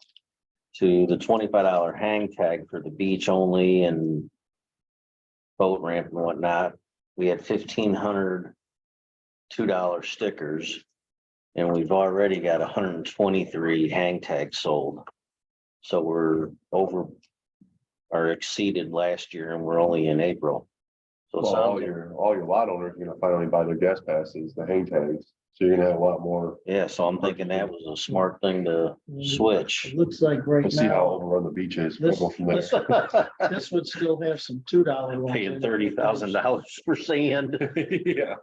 to the $25 hang tag for the beach only and boat ramp and whatnot, we had 1,500 $2 stickers. And we've already got 123 hang tags sold. So we're over or exceeded last year and we're only in April. So it Well, sounds- all your lot owners are gonna finally buy their gas passes, the hang tags, so you're gonna have a lot more. yeah, so I'm thinking that was a smart thing to switch. It looks like right We'll see how now, overrun the beach is. We'll go from there. this would still have some $2 ones. Paying in it. $30,000 for sand. Yeah.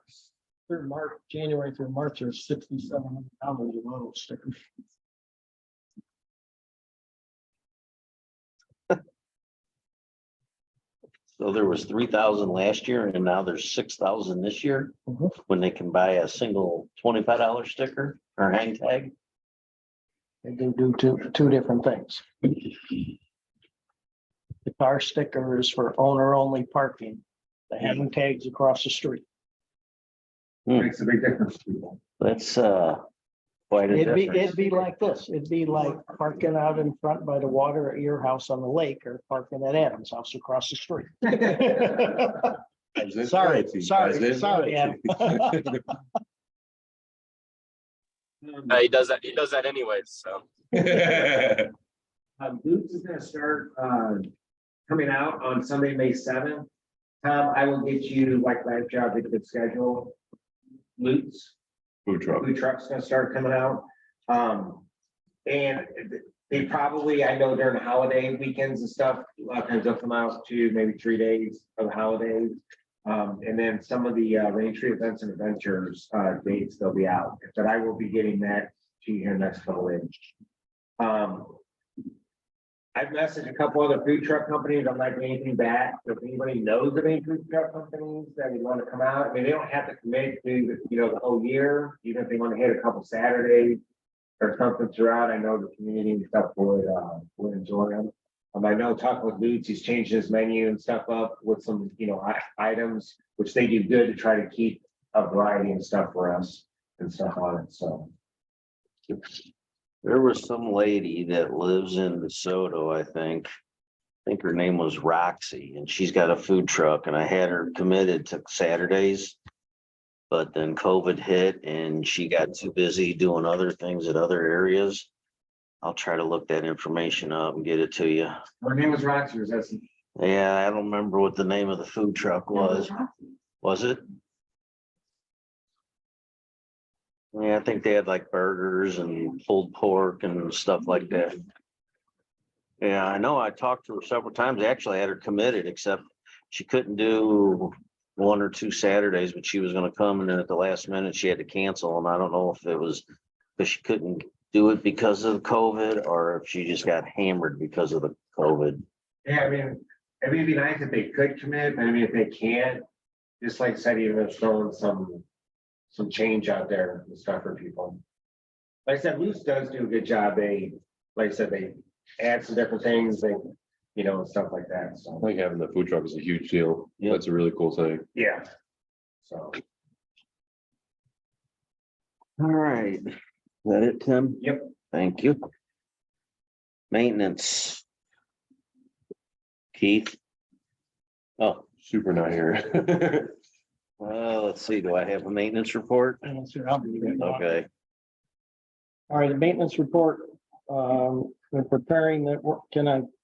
Through March, January through March, there's $6,700 of auto stickers. So there was 3,000 last year and now there's 6,000 this year. Mhm. When they can buy a single $25 sticker or hang tag. They do two different things. The car sticker is for owner only parking. The hang tags across the street. Makes a big difference to people. That's quite a It'd difference. be like this. It'd be like parking out in front by the water at your house on the lake or parking at Adam's house across the street. Sorry, Adam. He does that anyways, so. Boots is gonna start, coming out on Sunday, May 7th. Tom, I will get you, like last job, a good schedule. Boots. Food truck. Food truck's gonna start coming out. And they probably, I know during the holiday weekends and stuff, a lot of times they'll come out to maybe 3 days of the holidays. And then some of the Rain Tree Events and Adventures dates, they'll be out, but I will be getting that to you here next couple of days. I've messaged a couple other food truck companies. I'm not getting anything back. If anybody knows of any food truck companies that would want to come out, I mean, they don't have to commit to, the whole year, even if they want to hit a couple Saturdays or something throughout. I know the community and stuff would enjoy them. I know talking with Boots, he's changed his menu and stuff up with some, items, which they do good to try to keep a variety and stuff for us and stuff on it, so. There was some lady that lives in DeSoto, I think her name was Roxy, and she's got a food truck, and I had her committed to Saturdays. But then COVID hit and she got too busy doing other things at other areas. I'll try to look that information up and get it to you. Her name was Roxy, was that? Yeah, I don't remember what the name of the food truck was. Was it? Yeah, I think they had like burgers and pulled pork and stuff like that. Yeah, I know. I talked to her several times. I actually had her committed, except she couldn't do 1 or 2 Saturdays, but she was going to come, and then at the last minute she had to cancel. And I don't know if it was because she couldn't do it because of COVID or if she just got hammered because of the COVID. Yeah, I mean, it'd be nice if they could commit, but I mean, if they can't, just like I said, even if throwing some change out there and stuff for people. Like I said, Loose does do a good job. They, like I said, they add some different things, they, and stuff like that, I so, think having the food truck is a huge deal. Yep. That's a really cool thing. yeah. So, All right. Is that it, Tim? Yep. Thank you. Maintenance. Keith? Oh, Super not here. let's see. Do I have a maintenance report? Okay. All right, the maintenance report, we're preparing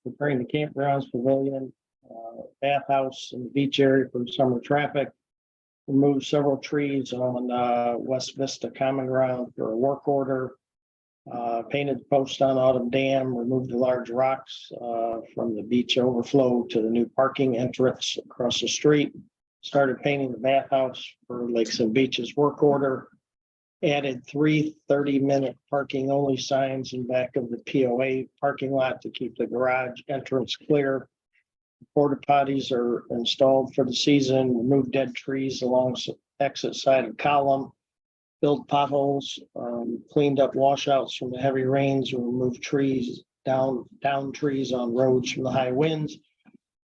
preparing the campgrounds pavilion, bathhouse and beach area for summer traffic. Removed several trees on, West Vista Common Ground for a work order. Painted the post on Autumn Dam, removed the large rocks, from the beach overflow to the new parking entrance across the street. Started painting the bathhouse for Lakes and Beaches work order. Added 3 30-minute parking only signs in back of the POA parking lot to keep the garage entrance clear. Porta potties are installed for the season, removed dead trees along exit side of column. Filled potholes, cleaned up washouts from the heavy rains, removed trees, down trees on roads from the high winds.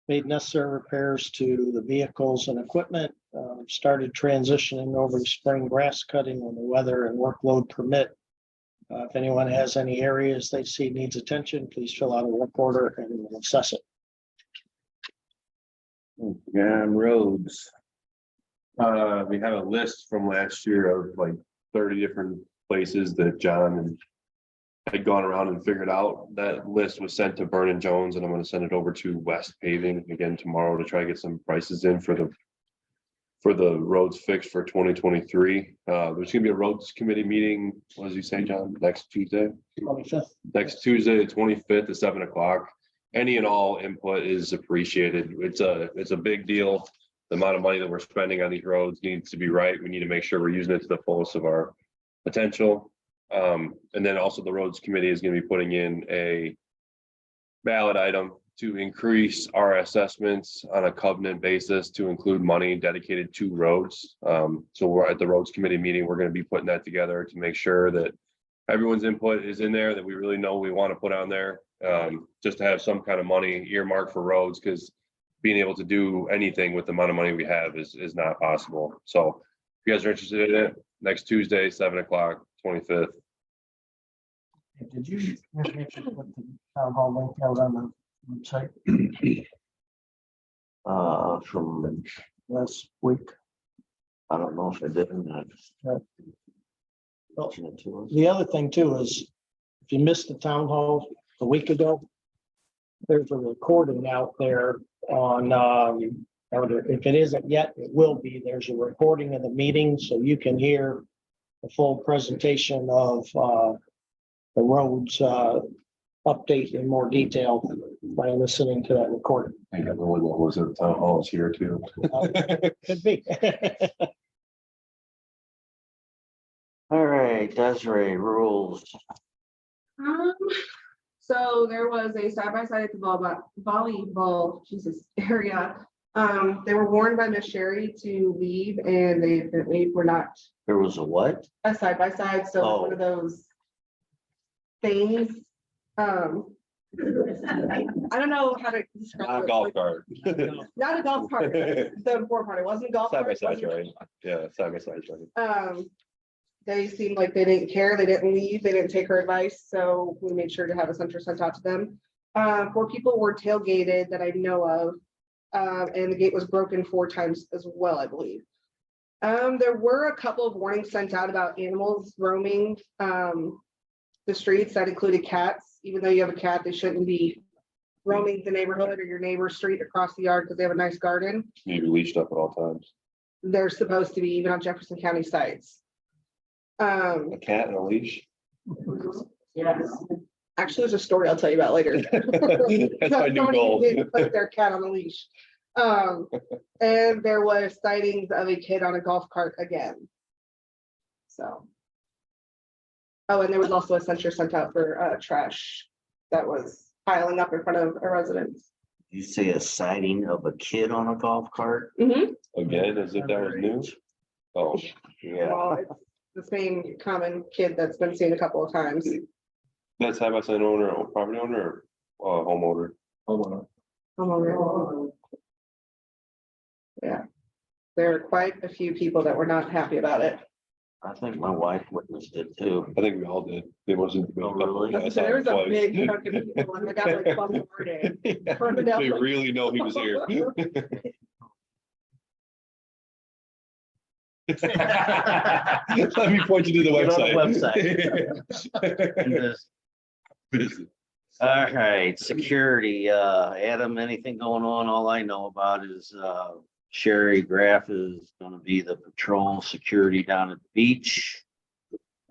Made necessary repairs to the vehicles and equipment, started transitioning over to spring grass cutting when the weather and workload permit. If anyone has any areas they see needs attention, please fill out a work order and we'll assess it. On roads. We have a list from last year of like 30 different places that John had gone around and figured out. That list was sent to Vernon Jones and I'm gonna send it over to West Paving again tomorrow to try to get some prices in for the roads fixed for 2023. There's gonna be a roads committee meeting, what does he say, John, next Tuesday? 25th. Next Tuesday, the 25th at 7 o'clock. Any and all input is appreciated. It's a big deal. The amount of money that we're spending on these roads needs to be right. We need to make sure we're using it to the fullest of our potential. And then also the roads committee is going to be putting in a ballot item to increase our assessments on a covenant basis to include money dedicated to roads. So we're at the roads committee meeting, we're going to be putting that together to make sure that everyone's input is in there, that we really know we want to put on there. Just to have some kind of money earmarked for roads, because being able to do anything with the amount of money we have is not possible. So if you guys are interested in it, next Tuesday, 7 o'clock, 25th. Did you put the town hall link out on the website From last week? I don't know if I did or not. Well, Mention it to us. the other thing too is, if you missed the town hall a week ago, there's a recording out there on, or if it isn't yet, it will be. There's a recording of the meeting, so you can hear the full presentation of the roads update in more detail by listening to that recording. I think everyone that was at the town hall is here too. Could be. All right, Desiree, rules. So there was a side by side at the volleyball, Jesus, area. They were warned by Miss Sherry to leave and they were not There was a what? a side by side, so Oh. one of those things. I don't know how to describe it. Golf cart. Not a golf cart, the important part, it wasn't a golf Side by cart. side, right? Yeah, side by side, right? They seemed like they didn't care, they didn't leave, they didn't take her advice, so we made sure to have a center sent out to them. 4 people were tailgated that I know of, and the gate was broken 4 times as well, I believe. There were a couple of warnings sent out about animals roaming the streets. That included cats. Even though you have a cat, they shouldn't be roaming the neighborhood or your neighbor's street across the yard because they have a nice garden. Need to be leashed up at all times. They're supposed to be even on Jefferson County sites. A cat and a leash. Yes. Actually, there's a story I'll tell you about later. That's my new Somebody goal. did put their cat on a leash. And there was sightings of a kid on a golf cart again. So. Oh, and there was also a censure sent out for trash that was piling up in front of a residence. You say a sighting of a kid on a golf cart? Mhm. Again, as if that was new. Oh, Yeah, Well, it's the same common kid that's been seen a couple of times. that's side by side owner or property owner or homeowner. Homeowner. Yeah. There are quite a few people that were not happy about it. I think my wife witnessed it too. I think we all did. It wasn't. Oh, really? I saw There was it a twice. big chunk of people and they got like bombarded. They really know he was here. Let me point you to the Get on website. the Business. All right, security, Adam, anything going on? All I know about is, Sherry Graff is gonna be the patrol security down at the beach.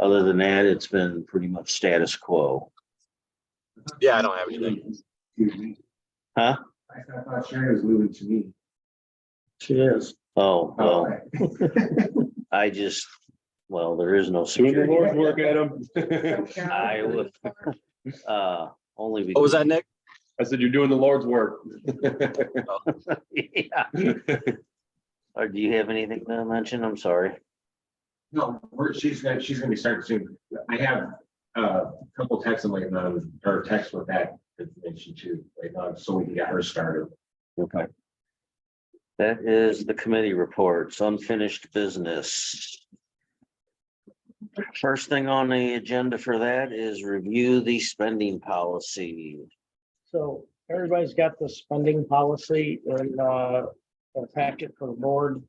Other than that, it's been pretty much status quo. Yeah, I don't have anything. Huh? I thought Sherry was moving to me. She is. Oh, Oh, well, I just, well, there is no Doing the security. Lord's work, Adam. I would, only What was that, because, Nick? I said, you're doing the Lord's work. yeah. Or do you have anything to mention? I'm sorry. No, she's gonna be starting soon. I have a couple texts I'm waiting on, or text with that information too, waiting on, so we can get her started. Okay. That is the committee reports, unfinished business. First thing on the agenda for that is review the spending policy. So everybody's got the spending policy in their packet for the board.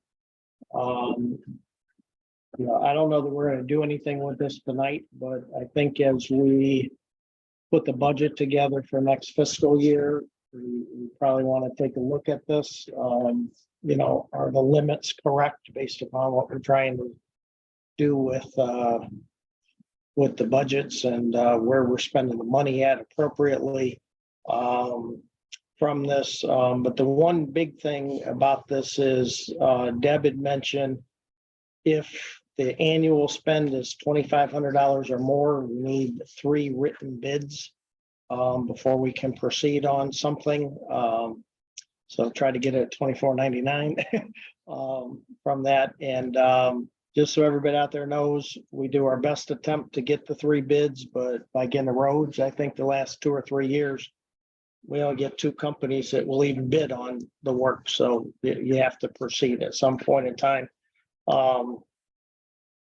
You know, I don't know that we're gonna do anything with this tonight, but I think as we put the budget together for next fiscal year, we probably want to take a look at this. You know, are the limits correct based upon what we're trying to do with the budgets and where we're spending the money at appropriately from this. But the one big thing about this is Deb had mentioned if the annual spend is $2,500 or more, we need 3 written bids before we can proceed on something. So try to get it at $24.99 from that. And just so everybody out there knows, we do our best attempt to get the 3 bids, but like in the roads, I think the last 2 or 3 years, we only get 2 companies that will even bid on the work. So you have to proceed at some point in time.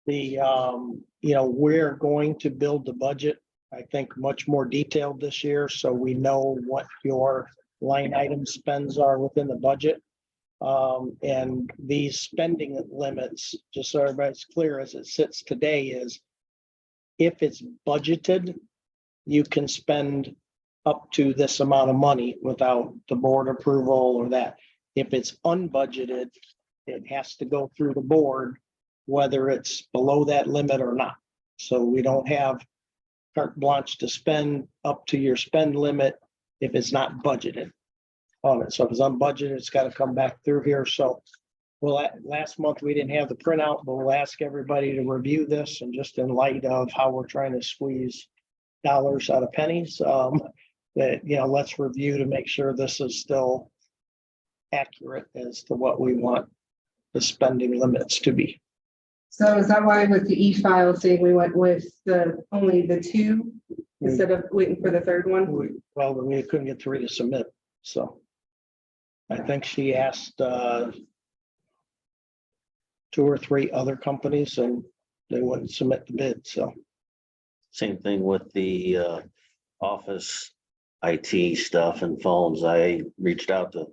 You know, we're going to build the budget, I think, much more detailed this year, so we know what your line item spends are within the budget. And these spending limits, just so everybody's clear as it sits today, is if it's budgeted, you can spend up to this amount of money without the board approval or that. If it's unbudgeted, it has to go through the board, whether it's below that limit or not. So we don't have carte blanche to spend up to your spend limit if it's not budgeted on it. So if it's unbudgeted, it's got to come back through here. So well, last month we didn't have the printout, but we'll ask everybody to review this, and just in light of how we're trying to squeeze dollars out of pennies, that, you know, let's review to make sure this is still accurate as to what we want the spending limits to be. So is that why with the e-file saying we went with only the 2 instead of waiting for the 3rd one? Well, we couldn't get 3 to submit, so I think she asked 2 or 3 other companies and they wouldn't submit the bid, so. Same thing with the office IT stuff and phones. I reached out to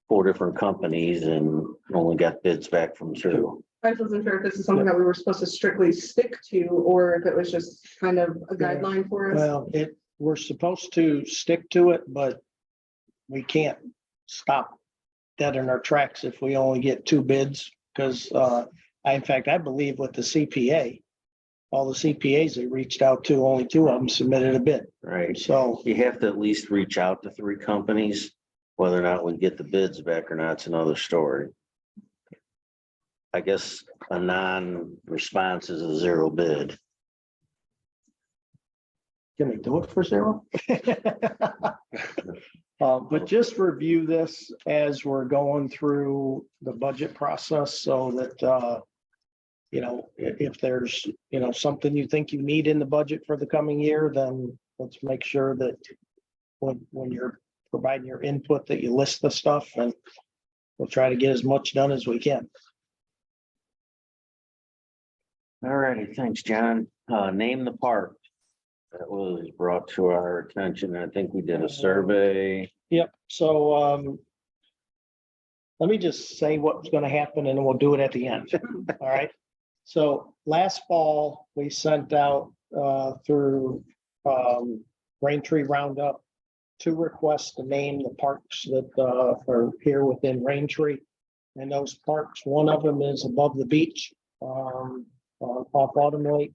4 different companies and only got bids back from 2. I wasn't sure if this is something that we were supposed to strictly stick to, or if it was just kind of a guideline for us. Well, we're supposed to stick to it, but we can't stop dead in our tracks if we only get 2 bids. Because in fact, I believe with the CPA, all the CPAs they reached out to, only 2 of them submitted a bid. Right. So You have to at least reach out to 3 companies. Whether or not we get the bids back or not, it's another story. I guess a non-response is a 0 bid. Can we do it for zero? But just review this as we're going through the budget process so that, you know, if there's, you know, something you think you need in the budget for the coming year, then let's make sure that when you're providing your input, that you list the stuff, and we'll try to get as much done as we can. All righty, thanks, John. Name the park. That was brought to our attention. I think we did a survey. Yep, so let me just say what's gonna happen and then we'll do it at the end. All right. So last fall, we sent out through Raintree Roundup 2 requests to name the parks that are here within Raintree. And those parks, one of them is above the beach off Autumn Lake.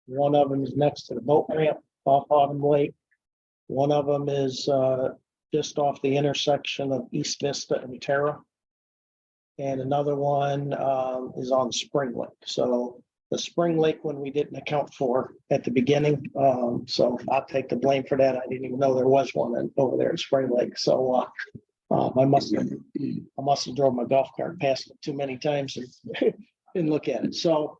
One of them is next to the boat ramp off Autumn Lake. One of them is just off the intersection of East Vista and Terra. And another one is on Spring Lake. So the Spring Lake one we didn't account for at the beginning. So I'll take the blame for that. I didn't even know there was one over there at Spring Lake. So I must have drove my golf cart past it too many times and didn't look at it. So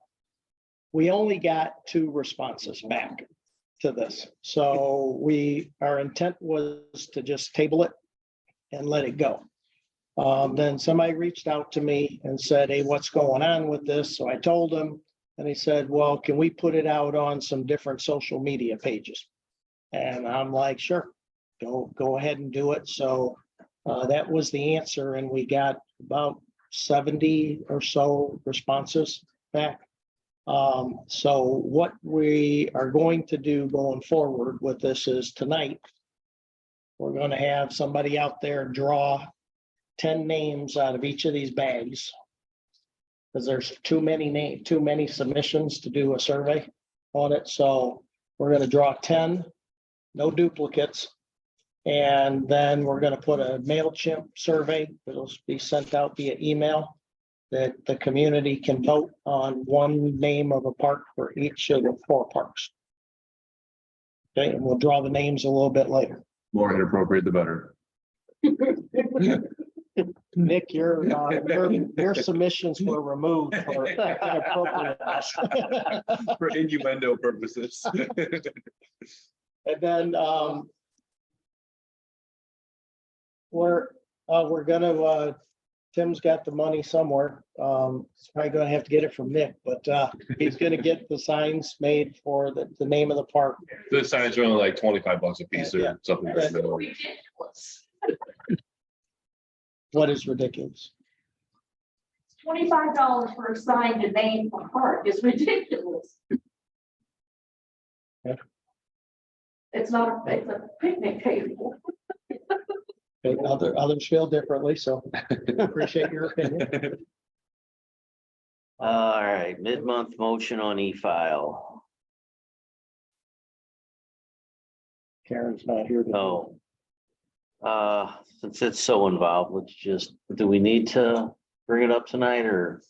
we only got 2 responses back to this. So our intent was to just table it and let it go. Then somebody reached out to me and said, hey, what's going on with this? So I told him, and he said, well, can we put it out on some different social media pages? And I'm like, sure, go ahead and do it. So that was the answer. And we got about 70 or so responses back. So what we are going to do going forward with this is tonight, we're going to have somebody out there draw 10 names out of each of these bags. Because there's too many submissions to do a survey on it. So we're going to draw 10, no duplicates. And then we're going to put a MailChimp survey that'll be sent out via email that the community can vote on one name of a park for each of the 4 parks. Okay, and we'll draw the names a little bit later. More inappropriate, the better. Nick, your submissions were removed for inappropriateness. For innuendo purposes. And then we're gonna Tim's got the money somewhere. It's probably gonna have to get it from Nick, but he's gonna get the signs made for the name of the park. The signs are only like $25 a piece Yeah. or something. Like that. Ridiculous. What is ridiculous? $25 for a sign to name a park is ridiculous. Yeah. It's not, it's a picnic table. Okay, others feel differently, so appreciate your opinion. All right, mid-month motion on e-file. Karen's not here. Oh. Since it's so involved, do we need to bring it up tonight or?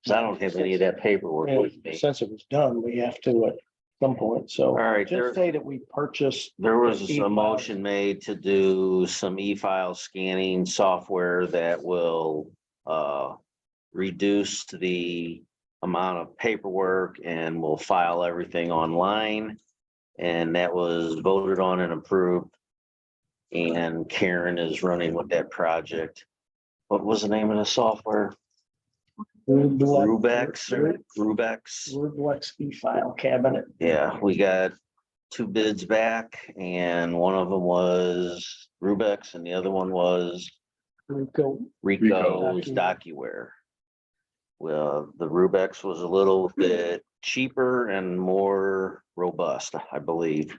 'Cause I don't have any of that paperwork with me. Since it was done, we have to at some point, so. All right, Just say that we purchased. There was e-file. a motion made to do some e-file scanning software that will reduce the amount of paperwork and will file everything online. And that was voted on and approved. And Karen is running with that project. What was the name of the software? Rubex or Rubex? Rublex e-file cabinet. Yeah, we got 2 bids back and one of them was Rubex and the other one was Rico's Rico's DocuWare. Well, the Rubex was a little bit cheaper and more robust, I believe.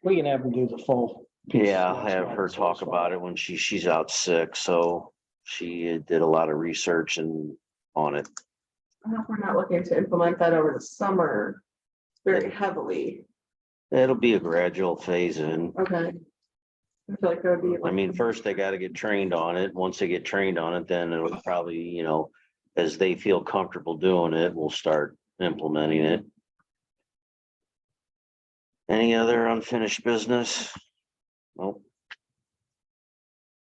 We can have them do the full. piece. Yeah, I'll That's have fine. her talk about it when she's out sick, so she did a lot of research on it. We're not looking to implement that over the summer very heavily. It'll be a gradual phase in. Okay. I feel like that would be. I mean, first they gotta get trained on it. Once they get trained on it, then it'll probably, as they feel comfortable doing it, we'll start implementing it. Any other unfinished business? Nope.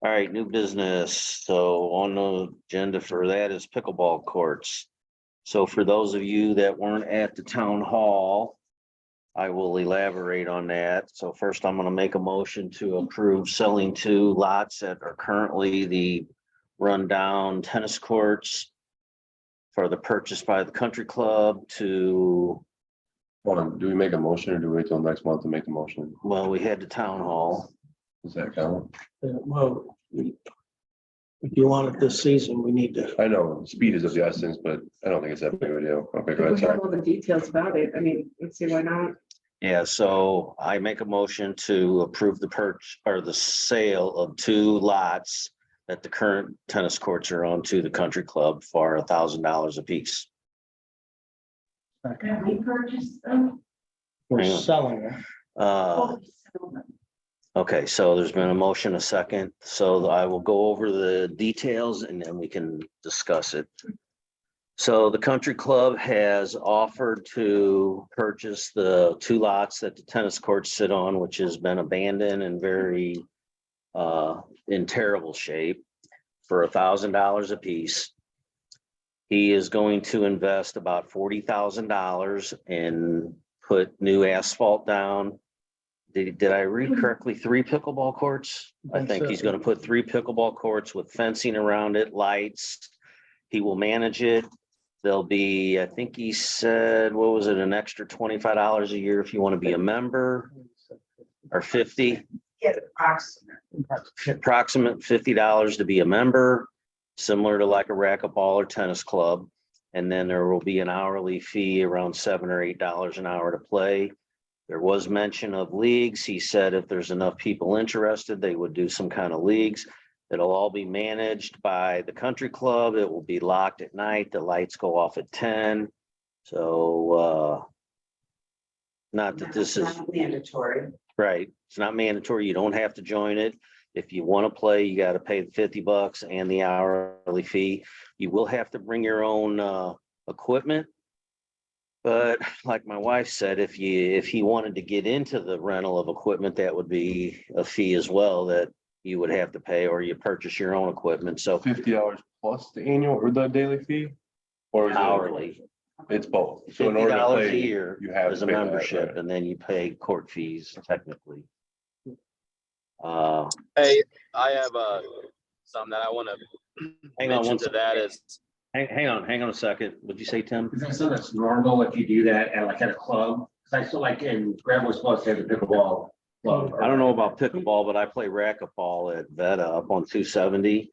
All right, new business. So on the agenda for that is pickleball courts. So for those of you that weren't at the town hall, I will elaborate on that. So first, I'm gonna make a motion to approve selling 2 lots that are currently the rundown tennis courts for the purchase by the country club to, Hold on, do we make a motion or do we wait till next month to make the motion? well, we had the town hall. Does that count? Well, if you want it this season, we need to. I know speed is of the essence, but I don't think it's that big of a deal. Okay, go If ahead, we sorry. have all the details about it, I mean, let's see, why not? Yeah, so I make a motion to approve the purchase or the sale of 2 lots that the current tennis courts are on to the country club for $1,000 a piece. Have we purchased them? We're Hang on. selling it. Okay, so there's been a motion, a second, so I will go over the details and then we can discuss it. So the country club has offered to purchase the 2 lots that the tennis courts sit on, which has been abandoned and very in terrible shape, for $1,000 a piece. He is going to invest about $40,000 and put new asphalt down. Did I read correctly? 3 pickleball courts? I think he's gonna put 3 pickleball courts with fencing around it, lights. He will manage it. There'll be, I think he said, what was it, an extra $25 a year if you want to be a member? Or 50, Get approximate $50 to be a member, similar to like a racquetball or tennis club. And then there will be an hourly fee around $7 or $8 an hour to play. There was mention of leagues. He said if there's enough people interested, they would do some kind of leagues. It'll all be managed by the country club. It will be locked at night. The lights go off at 10. So not that this is mandatory. right. It's not mandatory. You don't have to join it. If you want to play, you got to pay the $50 and the hourly fee. You will have to bring your own equipment. But like my wife said, if he wanted to get into the rental of equipment, that would be a fee as well that you would have to pay, or you purchase your own equipment. So $50 plus the annual or the daily fee? Or is it? hourly, It's both. So in order to $50 a play, year you have as to a pay that, membership, right? and then you pay court fees technically. Hey, I have something that I want to Hang on mention one to second. that is, Hang on a second. What'd you say, Tim? Is that something that's normal if you do that at like at a club? Cause I still like in Granville supposed to have a pickleball club. I don't know about pickleball, but I play racquetball at Veta up on 270.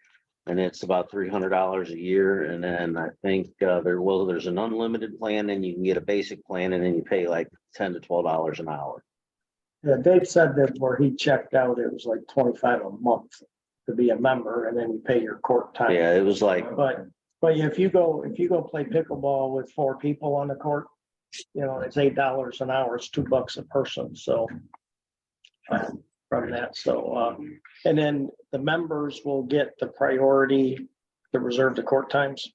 And it's about $300 a year. And then I think there's an unlimited plan, and you can get a basic plan, and then you pay like $10 to $12 an hour. Yeah, Dave said that where he checked out, it was like 25 a month to be a member, and then you pay your court time. Yeah, it was like, But if you go play pickleball with 4 people on the court, you know, it's $8 an hour, it's $2 a person, so. From that, so, and then the members will get the priority to reserve the court times.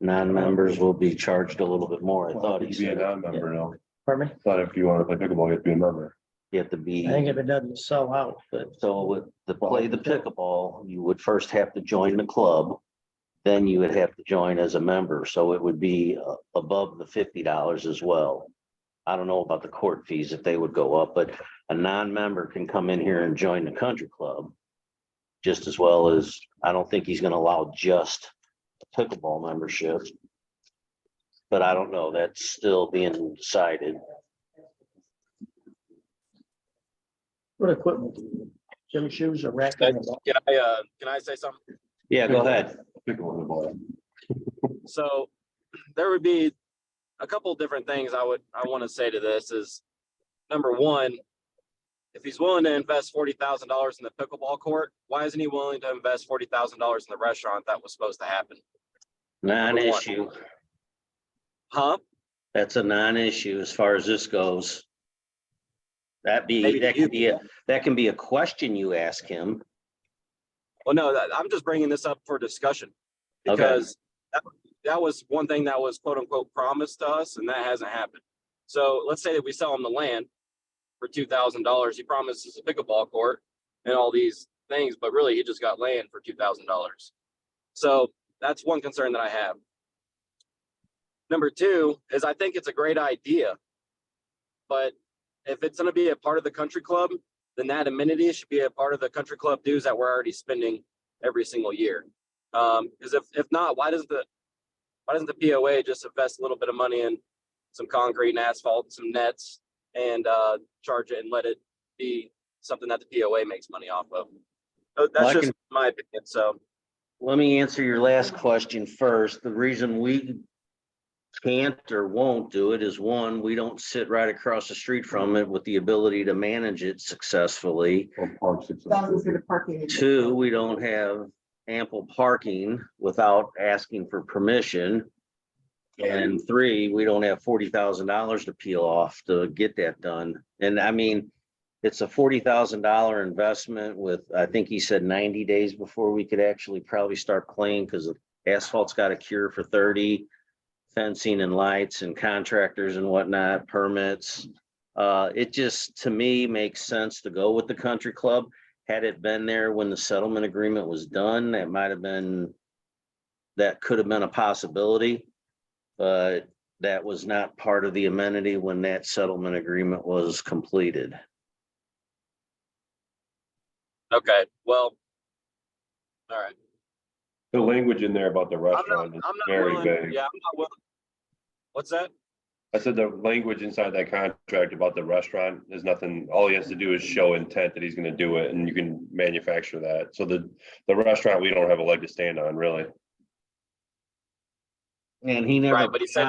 non-members will be charged a little bit more. I thought he Be a said non-member now. Pardon me? Thought if you want to play pickleball, you have to be a member. you have to be. I think if it doesn't sell out, but So with to play the pickleball, you would first have to join the club. Then you would have to join as a member. So it would be above the $50 as well. I don't know about the court fees if they would go up, but a non-member can come in here and join the country club. Just as well as, I don't think he's gonna allow just a pickleball membership. But I don't know, that's still being decided. what equipment? Do you need? Gym shoes or racket? can I say something? Yeah, go ahead. Pickleball ball. So there would be a couple different things I want to say to this is, number one, if he's willing to invest $40,000 in the pickleball court, why isn't he willing to invest $40,000 in the restaurant that was supposed to happen? Non-issue. Huh? That's a non-issue as far as this goes. That Maybe can be a question you ask him. Well, no, I'm just bringing this up for discussion Okay. because that was one thing that was quote unquote promised to us, and that hasn't happened. So let's say that we sell him the land. for $2,000. He promises a pickleball court and all these things, but really he just got land for $2,000. So that's one concern that I have. Number two is I think it's a great idea, but if it's going to be a part of the country club, then that amenity should be a part of the country club dues that we're already spending every single year. Because if not, why doesn't the POA just invest a little bit of money in some concrete and asphalt, and some nets, and charge it and let it be something that the POA makes money off of? That's Well, I just can- my opinion. So Let me answer your last question first. The reason we can't or won't do it is, one, we don't sit right across the street from it with the ability to manage it successfully. Or parks, et cetera. Thousands of the parking. Two, we don't have ample parking without asking for permission. And three, we don't have $40,000 to peel off to get that done. And I mean, it's a $40,000 investment with, I think he said 90 days before we could actually probably start playing, because asphalt's got a cure for 30, fencing and lights and contractors and whatnot, permits. It just, to me, makes sense to go with the country club. Had it been there when the settlement agreement was done, that could have been a possibility. But that was not part of the amenity when that settlement agreement was completed. okay, well, all right. The language in there about the I'm not restaurant is I'm not very willing. vague. Yeah, I'm not willing. What's that? I said the language inside that contract about the restaurant is nothing, all he has to do is show intent that he's gonna do it, and you can manufacture that. So the restaurant, we don't have a leg to stand on, really. And he never Right, but he said-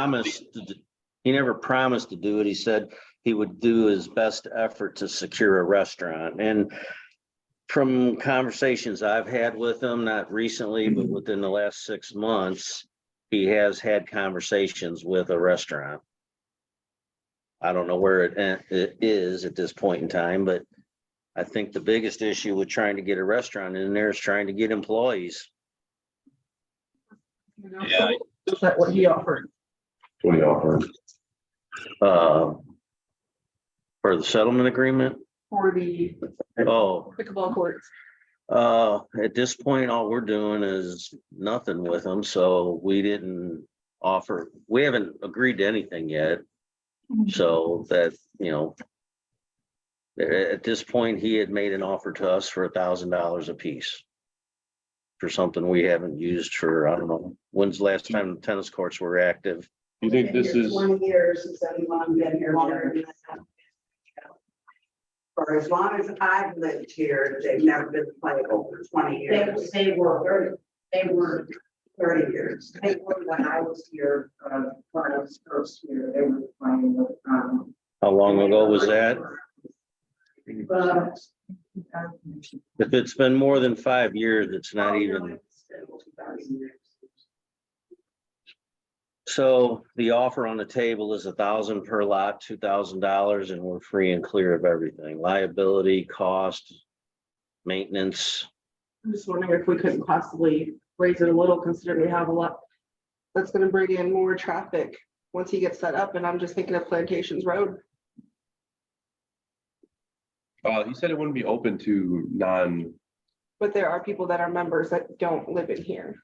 he never promised to do it. He said he would do his best effort to secure a restaurant. And from conversations I've had with him, not recently, but within the last 6 months, he has had conversations with a restaurant. I don't know where it is at this point in time, but I think the biggest issue with trying to get a restaurant in there is trying to get employees. Yeah. Is that what he offered? What do you offer? For the settlement agreement. For the Oh, pickleball courts? at this point, all we're doing is nothing with them, so we haven't agreed to anything yet. So that, at this point, he had made an offer to us for $1,000 a piece. For something we haven't used for, I don't know, when's the last time the tennis courts were active? You think this is, 20 years since anyone been here longer than that. For as long as I've lived here, they've never been playable for 20 years. They were 30 years. They were when I was here, when I was first here, they were playing with. How long ago was that? But. If it's been more than 5 years, it's not even. So the offer on the table is $1,000 per lot, $2,000, and we're free and clear of everything, liability, cost, maintenance. I'm just wondering if we couldn't possibly raise it a little, considering we have a lot that's gonna bring in more traffic once he gets set up, and I'm just thinking of Plantations Road. he said it wouldn't be open to non, But there are people that are members that don't live in here.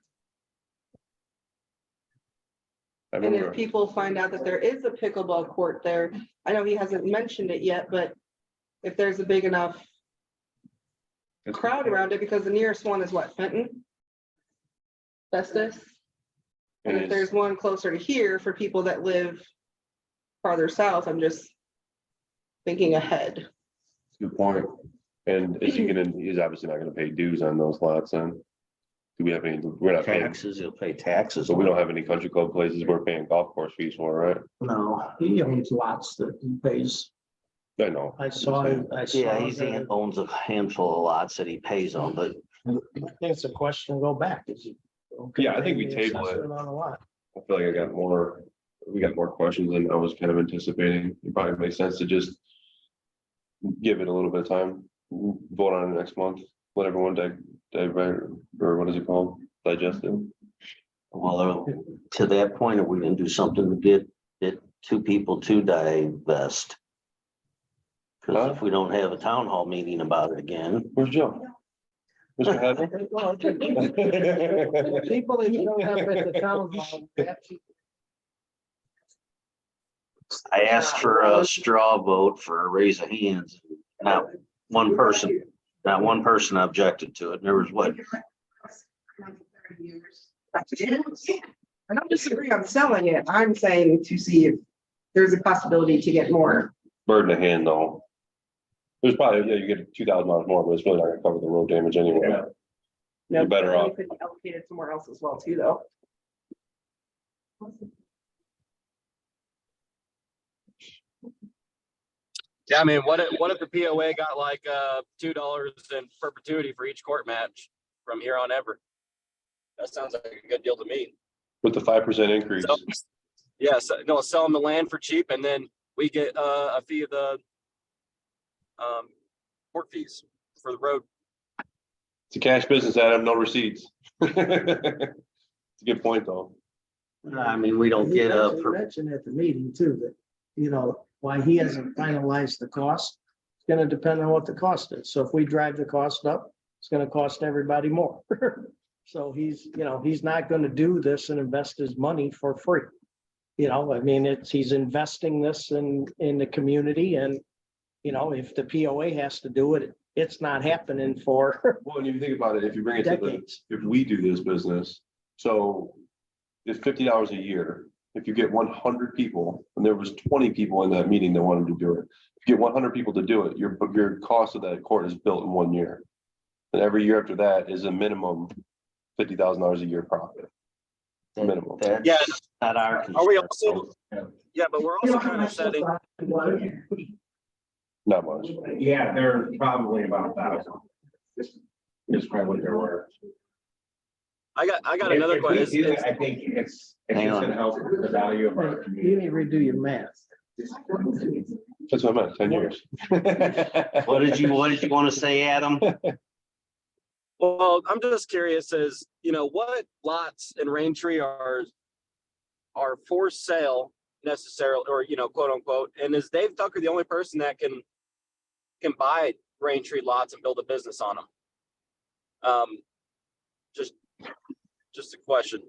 I And remember, if people find out that there is a pickleball court there, I know he hasn't mentioned it yet, but if there's a big enough crowd around it, because the nearest one is what, Fenton? Festus? And if there's one closer to here for people that live farther south, I'm just thinking ahead. good point. And is he's obviously not gonna pay dues on those lots then? Do we have any, we're not paying, Taxes, you'll pay taxes. so we don't have any country club places we're paying golf course fees for, right? No, he owns lots that he pays. I know. I saw. Yeah, he owns a handful of lots that he pays on, but I think it's a question to go back. Is he okay Yeah, I think we paying the table it. assessment on a lot? I feel like we got more questions than I was kind of anticipating. It probably makes sense to just give it a little bit of time, vote on it next month, let everyone or what is it called, digest it. well, to that point, if we can do something to get it to people to divest. Cause if we don't have a town hall meeting about it again, Where's Joe? Mr. Hadley? People that show up at the town hall, I asked for a straw vote for a raise of hands. Not one person objected to it. There was what? I don't disagree on selling it. I'm saying to see if there's a possibility to get more. Bird in the hand though. There's probably, yeah, you get $2,000 more, but it's really not gonna cover the road damage anyway. Yeah. No, You're better off. it could be allocated somewhere else as well too, though. Yeah, I mean, what if the POA got like $2 in perpetuity for each court match from here on ever? That sounds like a good deal to me. With the 5% increase. So, yes, no, sell them the land for cheap, and then we get a fee of the court fees for the road. It's a cash business, Adam, no receipts. It's a good point, though. I mean, we don't get a, mentioned at the meeting too, that, you know, why he hasn't finalized the cost. It's gonna depend on what the cost is. So if we drive the cost up, it's gonna cost everybody more. So he's, you know, he's not gonna do this and invest his money for free. You know, I mean, he's investing this in the community, and, you know, if the POA has to do it, it's not happening for Well, when you think about it, if you bring it to the, decades. if we do this business, so it's $50 a year. If you get 100 people, and there was 20 people in that meeting that wanted to do it, if you get 100 people to do it, your cost of that court is built in 1 year. And every year after that is a minimum $50,000 a year profit. Minimum. that's Yeah. not our. Are we concern. also? Yeah, but we're also kind of setting. Not much. Yeah, they're probably about 1,000. Is probably what there were. I got another If we question. do it, I think it's Hang just on. gonna help with the value of our You community. need to redo your math. That's what I meant, 10 years. What did you want to say, Adam? Well, I'm just curious as, you know, what lots in Raintree are for sale necessarily, or, you know, quote unquote, and is Dave Tucker the only person that can buy Raintree lots and build a business on them? Just a question.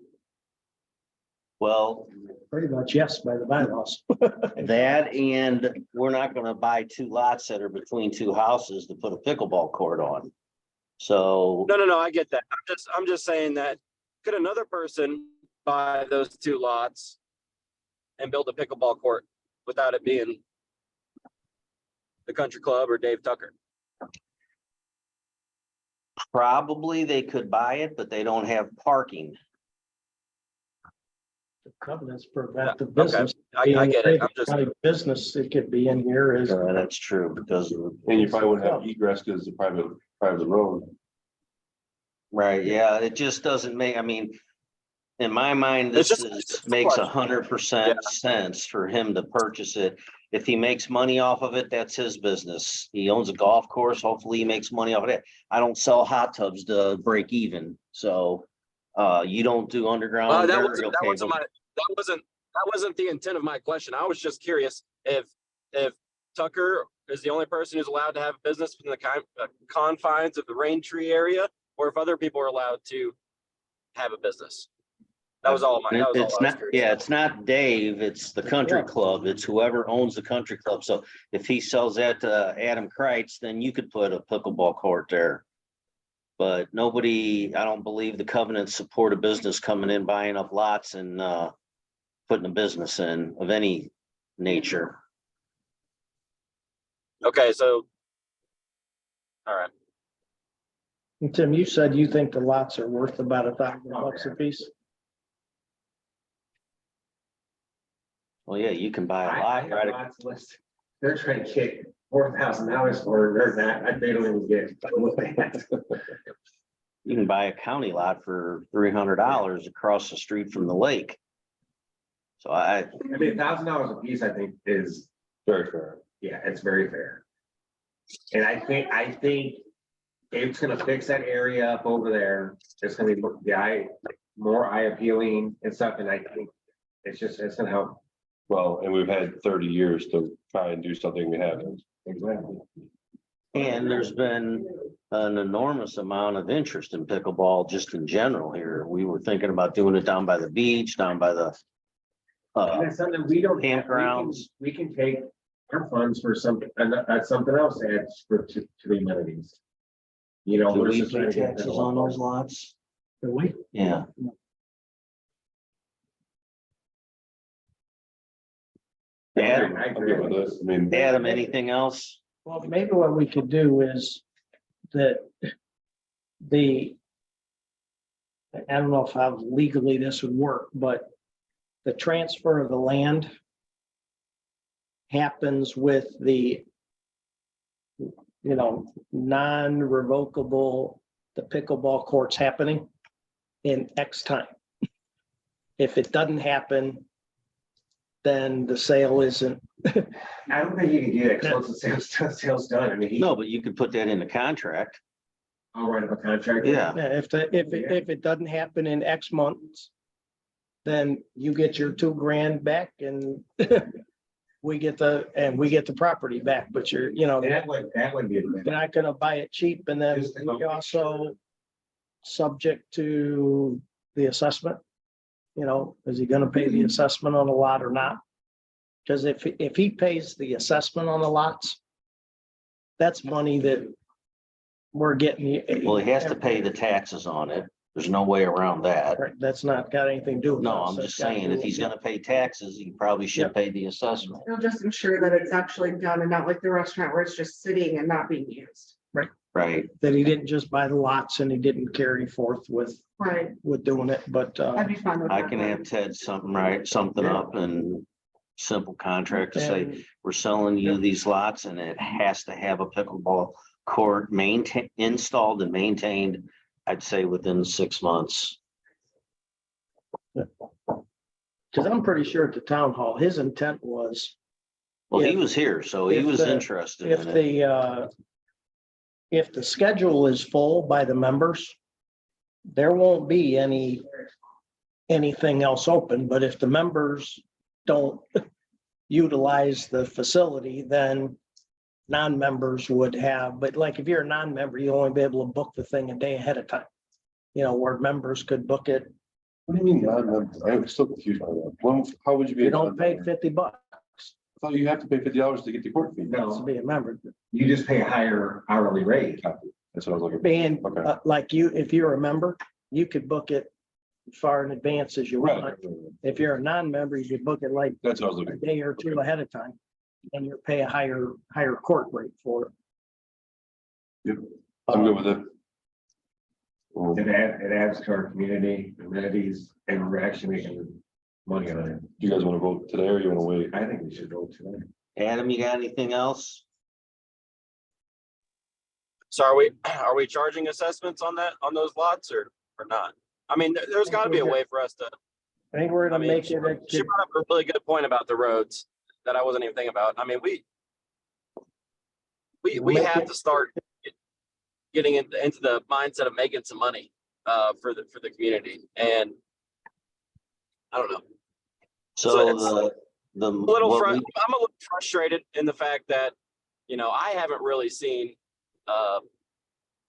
Well, Pretty much yes, by the bylaws. that, and we're not gonna buy 2 lots that are between 2 houses to put a pickleball court on. So, No, I get that. I'm just saying that, could another person buy those 2 lots and build a pickleball court without it being the country club or Dave Tucker? probably they could buy it, but they don't have parking. The covenants prevent the Okay, business. I get it. I'm just, Kind of business that could be in here is. That's true, because of. And you probably wouldn't have egress because it's a private road. Right, yeah, it just doesn't make, I mean, in my mind, It's this just- is, makes 100% sense for him to purchase it. If he makes money off of it, that's his business. He owns a golf course. Hopefully he makes money off of it. I don't sell hot tubs to break even, so you don't do underground. that dirt, wasn't okay, that wasn't the intent of my question. I was just curious if Tucker is the only person who's allowed to have a business within the confines of the Raintree area, or if other people are allowed to have a business. That was all that was all I It's was not, curious yeah, about. it's not Dave, it's the country club. It's whoever owns the country club. So if he sells that to Adam Kreitz, then you could put a pickleball court there. But nobody, I don't believe the covenants support a business coming in, buying up lots and putting a business in of any nature. Okay, so, all right. And Tim, you said you think the lots are worth about $1,000 a piece. Well, yeah, you can buy a lot, right? They're trying to kick $4,000 for, they're not, they don't even get. You can buy a county lot for $300 across the street from the lake. So I mean, $1,000 a piece, I think is, Very fair. yeah, it's very fair. And I think it's gonna fix that area up over there. It's gonna be more eye appealing and stuff, and I think it's gonna help. Well, and we've had 30 years to try and do something we haven't. Exactly. And there's been an enormous amount of interest in pickleball just in general here. We were thinking about doing it down by the beach, down by the And it's something we don't. Campgrounds. We can take our funds for something, and that's something else to add to the amenities. You know. do we versus pay trying to get taxes on those lots? Do we? Yeah. Adam, I I'm agree good with with this. I mean, Adam, anything else? Well, maybe what we could do is that the, I don't know if how legally this would work, but the transfer of the land happens with the, non-revocable, the pickleball courts happening in X time. If it doesn't happen, then the sale isn't. I don't think you can do that, because once the sale's done, I mean, No, but you could put that in the contract. I'll write up a contract. Yeah. If it doesn't happen in X months, then you get your $2,000 back and we get the property back, but you're That would be. you're not gonna buy it cheap, and then we also subject to the assessment. Is he gonna pay the assessment on the lot or not? Because if he pays the assessment on the lots, that's money that we're getting. Well, he has to pay the taxes on it. There's no way around that. Right, that's not got anything to do with. No, us. I'm That's just got to saying, do if he's with- gonna pay taxes, he probably should Yep. pay the assessment. They'll just ensure that it's actually done and not like the restaurant where it's just sitting and not being used. Right. That he didn't just buy the lots and he didn't carry forth with Right, doing it, but I'd be fine with that. I can have Ted something up and simple contract to say, and we're selling you these lots and it has to have a pickleball court installed and maintained, I'd say within 6 months. because I'm pretty sure at the town hall, his intent was Well, he If- was here, so he if was the- interested if in it. if the schedule is full by the members, there won't be anything else open, but if the members don't utilize the facility, then non-members would have, but like if you're a non-member, you'll only be able to book the thing a day ahead of time. Where members could book it, what do you mean? I'm still confused by that. How would you be? you don't pay $50 I thought you have to pay $50 to get the court fee. to No, be a member. you just pay a higher hourly rate. That's what I was looking for. And Okay. like if you're a member, you could book it far in advance as you Right. want. If you're a non-member, you could book it like That's what I was a looking day or two ahead of time. And you pay a higher court rate for it. for. I'm good with it. It adds to our community amenities, and we're actually making money on it. Do you guys want to vote today or you want to wait? I think we should go to it. Adam, you got anything else? So are we charging assessments on those lots or not? I mean, there's gotta be a way for us to, I think we're I gonna mean, make she it. brought up a really good point about the roads that I wasn't even thinking about. I mean, we have to start getting into the mindset of making some money for the community, and I don't know. So it's the. I'm a little what we- frustrated in the fact that, I haven't really seen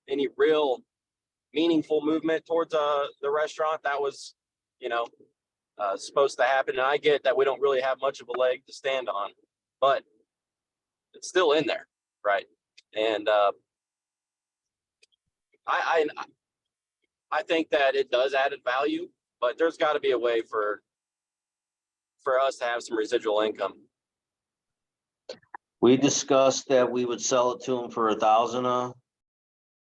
any real meaningful movement towards the restaurant that was, supposed to happen. And I get that we don't really have much of a leg to stand on, but it's still in there, right? And I think that it does added value, but there's got to be a way for us to have some residual income. We discussed that we would sell it to him for $1,000 a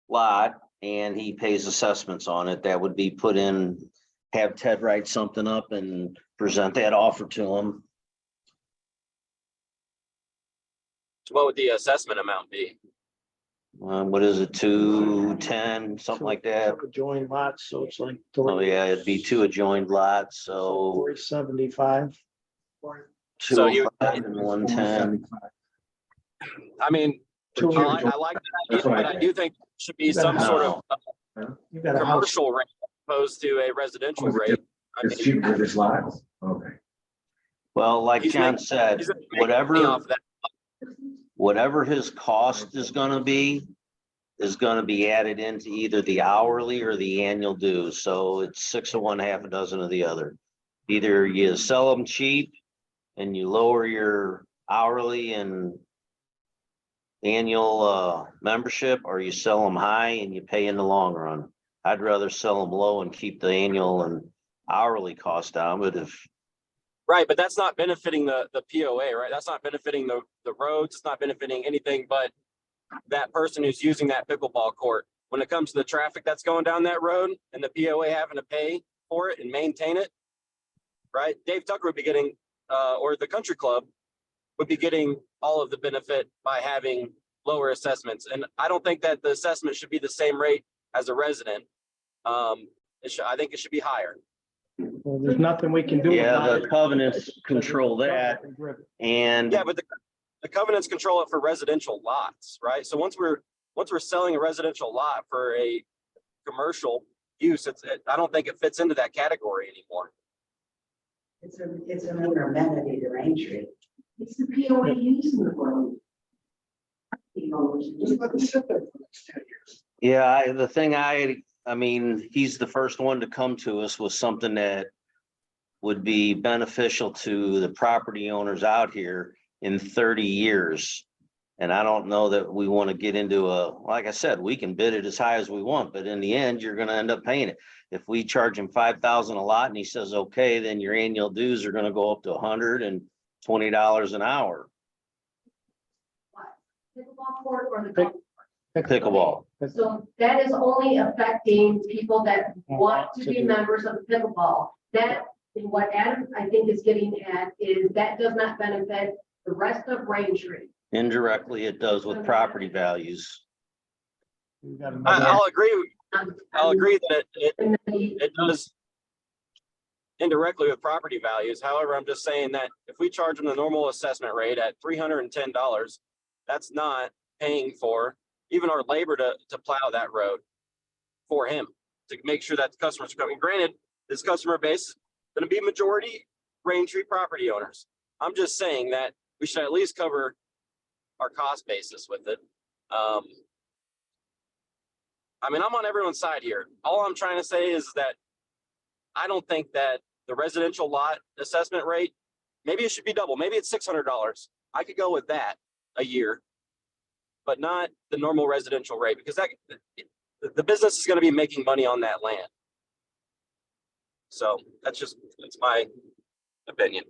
lot and he pays assessments on it. That would be put in, have Ted write something up and present that offer to him. So what would the assessment amount be? What is it, 210, something like that? Join lots, so it's like. Oh, yeah, it'd be 2 adjoined lots, so 375. So you- 205 and 110. I mean, Two I like that idea, That's what I but I do think there should be some sort of You got a house. commercial rate opposed to a residential rate. I It's mean, cheaper for this lots. Okay. Well, like He's John making- said, he's making money whatever, off that. whatever his cost is gonna be added into either the hourly or the annual dues. So it's 6 of one, half a dozen of the other. Either you sell them cheap and you lower your hourly and annual membership, or you sell them high and you pay in the long run. I'd rather sell them low and keep the annual and hourly cost down, but if, Right, but that's not benefiting the POA, right? That's not benefiting the roads. It's not benefiting anything but that person who's using that pickleball court. When it comes to the traffic that's going down that road and the POA having to pay for it and maintain it, right? Dave Tucker would be getting, or the country club would be getting all of the benefit by having lower assessments. And I don't think that the assessment should be the same rate as a resident. I think it should be higher. Well, there's nothing we can do. yeah, about the it. covenants control that. And Yeah, but the covenants control it for residential lots, right? So once we're selling a residential lot for a commercial use, I don't think it fits into that category anymore. It's another amenity to Aintree. It's the POA using the road. You know, Just let it sit there for the next 10 years. yeah, the thing I mean, he's the first one to come to us with something that would be beneficial to the property owners out here in 30 years. And I don't know that we want to get into like I said, we can bid it as high as we want, but in the end, you're going to end up paying it. If we charge him $5,000 a lot and he says, okay, then your annual dues are going to go up to $120 an hour. pickleball court or the golf. Pickleball. So that is only affecting people that want to be members of pickleball. That, and what Adam, I think, is getting at is that does not benefit the rest of Braintree. Indirectly, it does with property values. I'll agree. I'll agree that And the- it does indirectly with property values. However, I'm just saying that if we charge them the normal assessment rate at $310, that's not paying for even our labor to plow that road for him, to make sure that the customers are coming. Granted, this customer base is going to be majority Braintree property owners. I'm just saying that we should at least cover our cost basis with it. I mean, I'm on everyone's side here. All I'm trying to say is that I don't think that the residential lot assessment rate, maybe it should be double. Maybe it's $600. I could go with that a year, but not the normal residential rate, because the business is going to be making money on that land. So that's my opinion.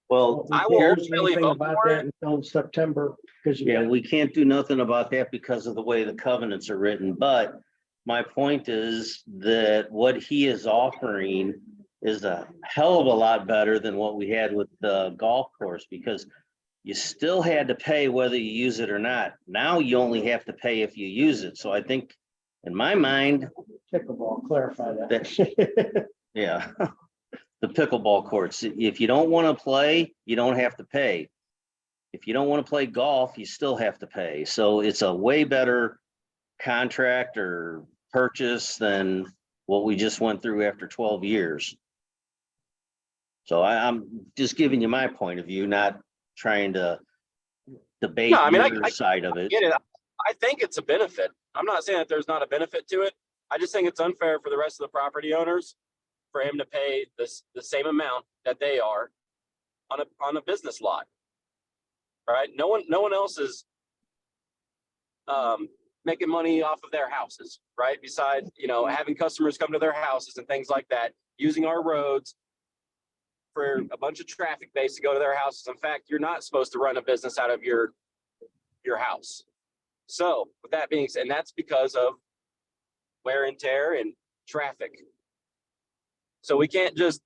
Well, I will Can't do ultimately anything vote about for that it. until September, because yeah, we can't do nothing about that because of the way the covenants are written, but my point is that what he is offering is a hell of a lot better than what we had with the golf course, because you still had to pay whether you use it or not. Now you only have to pay if you use it. So I think, in my mind, pickleball, clarify that. yeah, the pickleball courts, if you don't want to play, you don't have to pay. If you don't want to play golf, you still have to pay. So it's a way better contract or purchase than what we just went through after 12 years. So I'm just giving you my point of view, not trying to debate No, I mean, your side of it. Get it. I think it's a benefit. I'm not saying that there's not a benefit to it. I just think it's unfair for the rest of the property owners for him to pay the same amount that they are on a business lot. Right? No one else is making money off of their houses, right? Besides, having customers come to their houses and things like that, using our roads for a bunch of traffic base to go to their houses. In fact, you're not supposed to run a business out of your house. So with that being said, and that's because of wear and tear and traffic. So we can't just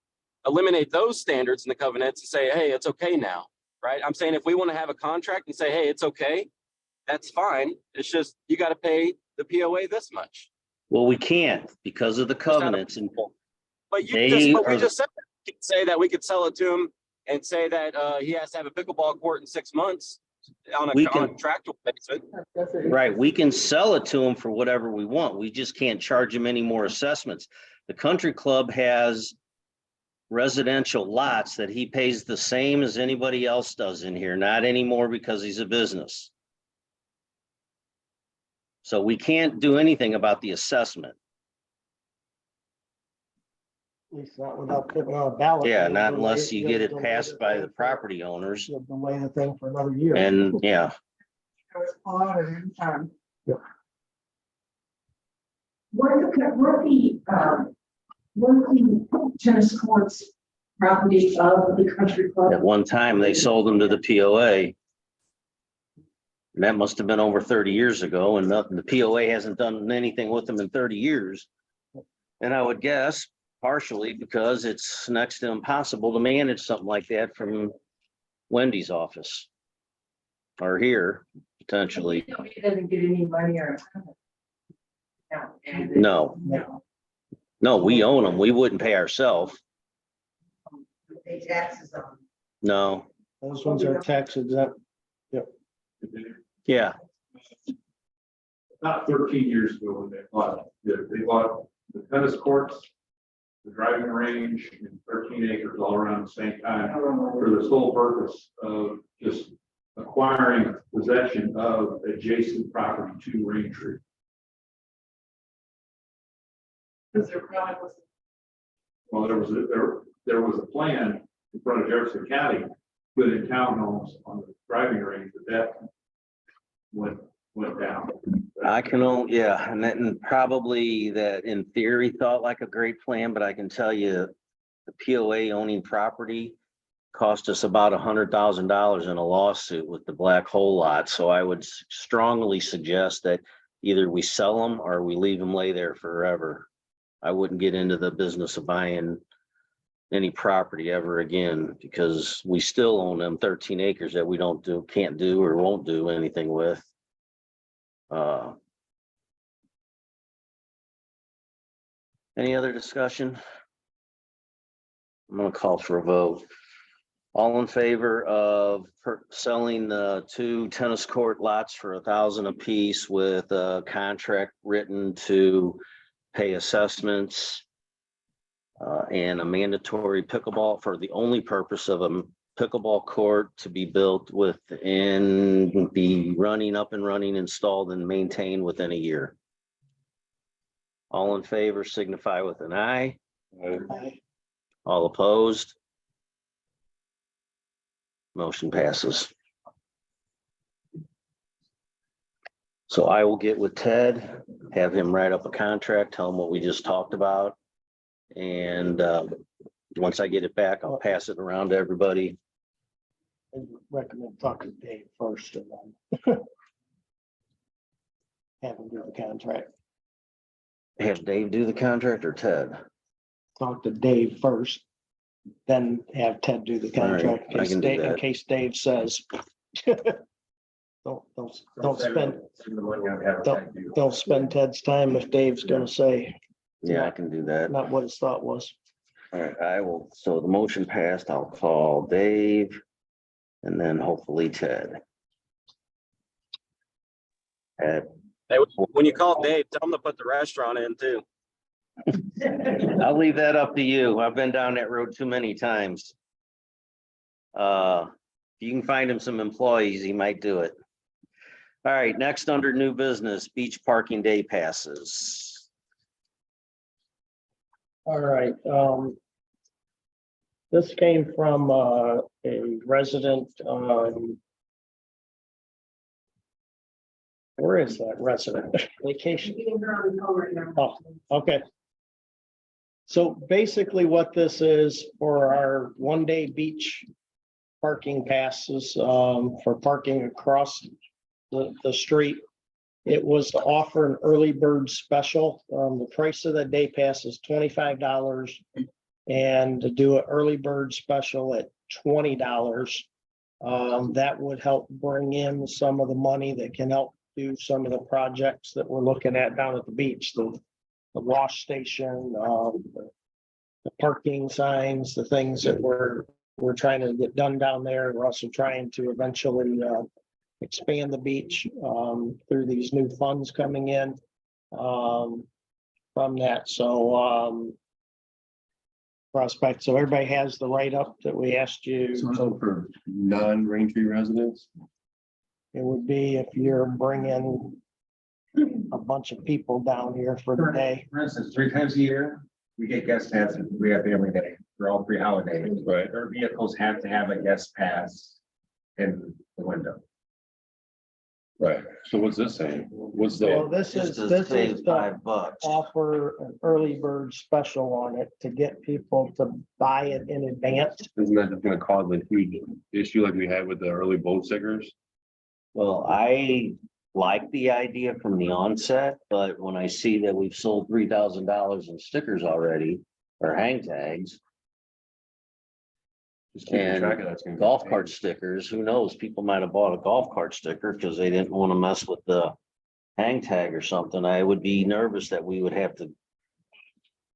eliminate those standards in the covenants and say, hey, it's okay now, right? I'm saying if we want to have a contract and say, hey, it's okay, that's fine. It's just, you got to pay the POA this much. Well, we can't because of the covenants, and But They we are- just said, we could say that we could sell it to him and say that he has to have a pickleball court in 6 months on a We can- contractual basis. right, we can sell it to them for whatever we want. We just can't charge them any more assessments. The country club has residential lots that he pays the same as anybody else does in here, not anymore because he's a business. So we can't do anything about the assessment. At least not without putting on a ballot. Yeah, not unless you get it passed by the property owners. You'll delay the thing for another year. And yeah, It was audited, Were the tennis courts property of the country club? at one time they sold them to the POA. And that must have been over 30 years ago, and nothing, the POA hasn't done anything with them in 30 years. And I would guess partially because it's next to impossible to manage something like that from Wendy's office. Or here, potentially. It doesn't get any money or. No, no, we own them. We wouldn't pay ourselves. They taxes on. No, Those ones are tax exempt. yeah, About 13 years ago when they bought the tennis courts, the driving range, and 13 acres all around the same time for the sole purpose of just acquiring possession of adjacent property to Raintree. Because there probably was. Well, there was a plan in front of Jefferson County, put in townhomes on the driving range, but that went down. I can only, yeah, and then probably that in theory thought like a great plan, but I can tell you the POA owning property cost us about $100,000 in a lawsuit with the black hole lot. So I would strongly suggest that either we sell them or we leave them lay there forever. I wouldn't get into the business of buying any property ever again because we still own them 13 acres that we can't do or won't do anything with. Any other discussion? I'm gonna call for a vote. All in favor of selling the 2 tennis court lots for $1,000 apiece with a contract written to pay assessments and a mandatory pickleball for the only purpose of a pickleball court to be built within, be running up and running, installed and maintained within a year. All in favor signify with an aye. All opposed. Motion passes. So I will get with Ted, have him write up a contract, tell him what we just talked about. And once I get it back, I'll pass it around to everybody. I recommend talking to Dave first and then have him do the contract. Have Dave do the contract or Ted? Talk to Dave first, then have Ted do the All right, contract. I can do In that. case Dave says. Don't spend, The money on advertising. don't spend Ted's time if Dave's gonna say Yeah, I can do that. not what his thought was. All right, I will. So the motion passed. I'll call Dave and then hopefully Ted. Hey, when you call Dave, tell him to put the restaurant in too. I'll leave that up to you. I've been down that road too many times. If you can find him some employees, he might do it. All right, next under new business, beach parking day passes. All right, this came from a resident, where is that resident? Vacation. You can hear on the phone right now. Oh, okay. So basically what this is for our 1-day beach parking passes, for parking across the street. It was to offer an early bird special. The price of the day pass is $25. And to do an early bird special at $20, that would help bring in some of the money that can help do some of the projects that we're looking at down at the beach, the wash station, the parking signs, the things that we're trying to get done down there. We're also trying to eventually expand the beach through these new funds coming in from that. So prospect. So everybody has the write-up that we asked you. So for non-Raintree residents, It would be if you're bringing a bunch of people down here for the day. For instance, 3 times a year, we get guest passes. We have family day for all 3 holidays. right? Their vehicles have to have a guest pass in the window. Right. So what's this saying? What's Well, the, this Just is, to this save is the $5. offer an early bird special on it to get people to buy it in advance. isn't that just gonna cause a huge issue like we had with the early boat stickers? Well, I like the idea from the onset, but when I see that we've sold $3,000 in stickers already or hang tags, Just keeping And track of that's gonna. golf cart stickers, who knows? People might have bought a golf cart sticker because they didn't want to mess with the hang tag or something. I would be nervous that we would have to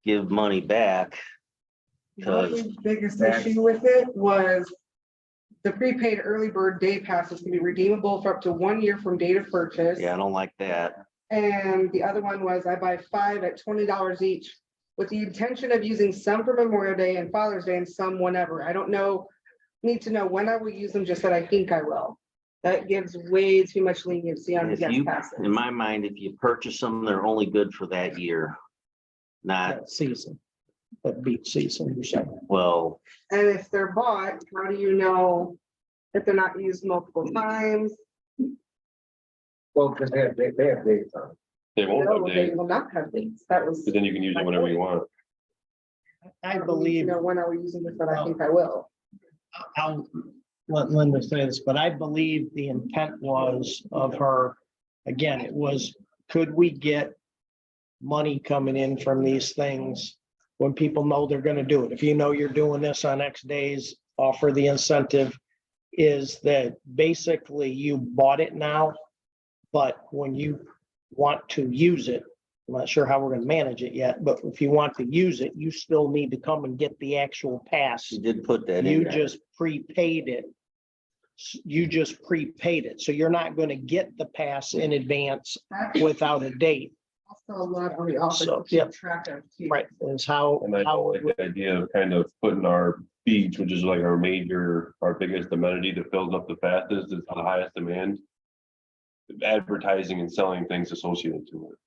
give money back. My biggest issue with it was the prepaid early bird day passes can be redeemable for up to 1 year from date of purchase. Yeah, I don't like that. And the other one was I buy 5 at $20 each with the intention of using some for Memorial Day and Father's Day and some whenever. I don't know, need to know when I will use them, just that I think I will. That gives way too much leniency on the If guest you, passes. in my mind, if you purchase them, they're only good for that year. Not, That season, that beach season, you're saying. well, And if they're bought, how do you know if they're not used multiple times? Well, because they have dates on it. They won't have No, they dates, will not have dates. That was. but then you can use it whenever you want. I don't believe, need to know when I will use them, but I think I will. I'll let Linda say this, but I believe the intent was of her, again, it was, could we get money coming in from these things when people know they're gonna do it? If you know you're doing this on X days, offer the incentive is that basically you bought it now, but when you want to use it, I'm not sure how we're gonna manage it yet, but if you want to use it, you still need to come and get the actual pass. she did put that in You there. just prepaid it. You just prepaid it, so you're not gonna get the pass in advance without a date, Also, a lot on the office So, to yep. keep track of. too. right? Is how, And I how like the idea of kind of putting our beach, which is like our major, our biggest amenity that fills up the fastest, is the highest demand. Advertising and selling things associated to it.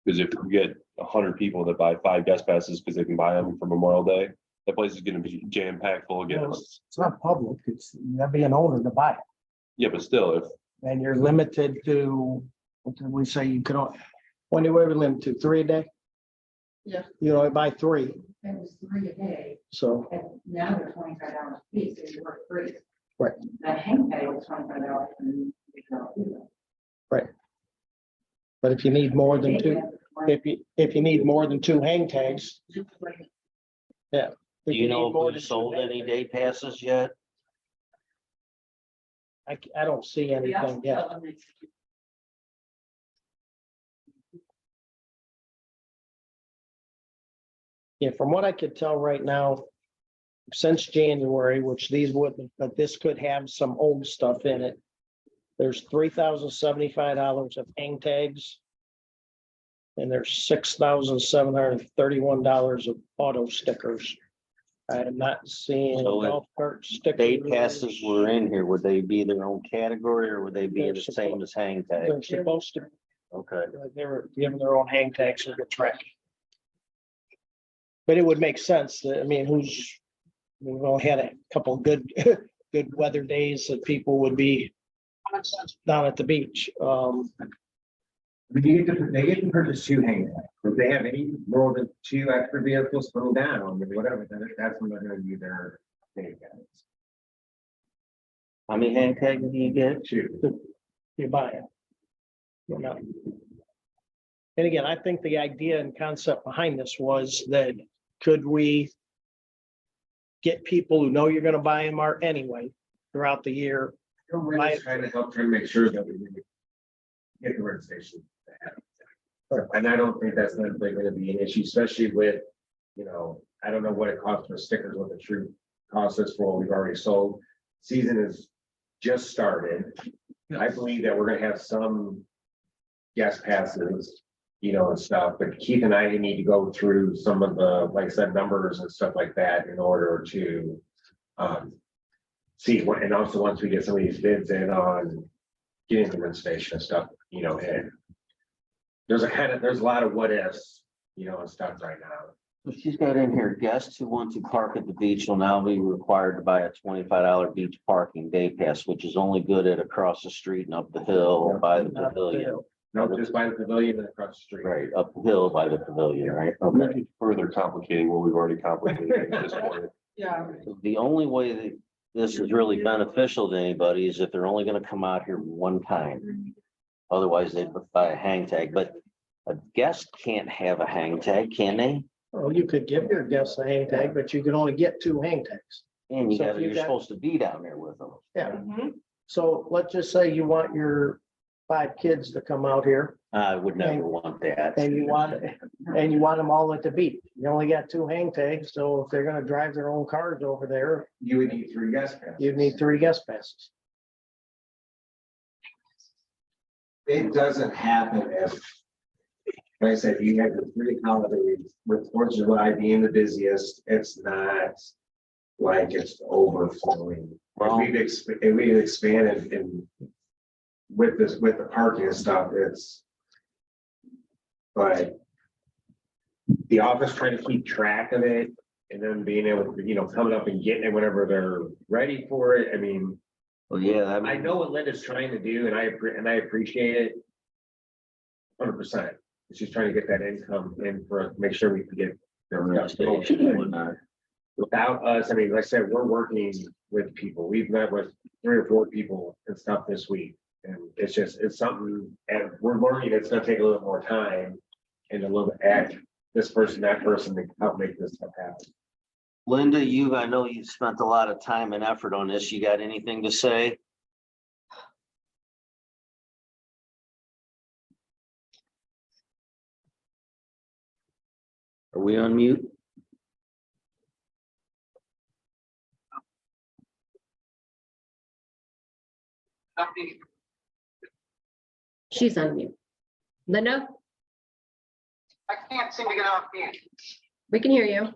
Because if we get 100 people that buy 5 guest passes because they can buy them for Memorial Day, that place is gonna be jam packed full of guests. it's not public, it's, you gotta be an owner to buy it. Yeah, but still, if, And you're limited to, what did we say, you could, when do we ever limit to, 3 a day? Yeah. You know, I buy 3, It was 3 a day, so, and now they're $25 a piece, so you work free. Right. That hang tag was $25 and you don't do that. but if you need more than 2, if you need more than 2 hang tags. Yeah. Do you know if we've sold any day passes yet? I don't see anything yet. Yeah, from what I could tell right now, since January, which these wouldn't, but this could have some old stuff in it. There's $3,075 of hang tags. And there's $6,731 of auto stickers. I am not seeing So if golf cart stickers. Day passes were in here, would they be their own category or would they be They're the same as hang tag? They're supposed to, Okay, they were given their own hang tags for the track. But it would make sense that, I mean, we've all had a couple good, good weather days that people would be down at the beach. They get to purchase 2 hang tags. If they have any more than 2 extra vehicles thrown down, or whatever, then that's when they're gonna be their hang tags. how many hang tags do you get? 2. You buy it. You know. And again, I think the idea and concept behind this was that could we get people who know you're gonna buy them are anyway throughout the year? We're just trying to make sure that we really get the registration. And I don't think that's necessarily gonna be an issue, especially with, I don't know what it costs for stickers, what the true cost is for what we've already sold. Season is just started. I believe that we're gonna have some guest passes you know, and stuff, but Keith and I need to go through some of the, like I said, numbers and stuff like that in order to see what, and also once we get some of these bids in on getting the wind station and stuff, you know, and there's a lot of what ifs, you know, and stuff right now. She's got in here, guests who want to park at the beach will now be required to buy a $25 beach parking day pass, which is only good at across the street and up the hill by the pavilion. No, just by the pavilion and across the street. Right, up the hill by the pavilion, right? Okay. Further complicating what we've already complicated at this point. Yeah. The only way that this is really beneficial to anybody is if they're only gonna come out here one time. Otherwise, they buy a hang tag, but a guest can't have a hang tag, can they? Well, you could give your guests a hang tag, but you can only get 2 hang tags. And So if you're you got- supposed to be down there with them. Yeah, Mhm. so let's just say you want your 5 kids to come out here I would never want that. and you want them all at the beach. You only got 2 hang tags, so if they're gonna drive their own cars over there, You would need 3 guest passes. you need 3 guest passes. It doesn't happen as, like I said, you have the 3 holidays with Fourth of July being the busiest. It's not like it's overflowing. Well- We've expanded and with this, with the parking and stuff, it's. But the office trying to keep track of it and then being able to, you know, coming up and getting it whenever they're ready for it. I mean, Well, yeah, I know what Linda's trying to do and I appreciate it. 100%. She's trying to get that income in for, make sure we can get. Without us, I mean, like I said, we're working with people. We've met with 3 or 4 people and stuff this week. And it's just, it's something, and we're learning, it's gonna take a little more time. And a little bit add this person, that person to help make this stuff happen. Linda, I know you've spent a lot of time and effort on this. You got anything to say? Are we on mute? She's on mute. Linda, I can't seem to get off mute. we can hear you.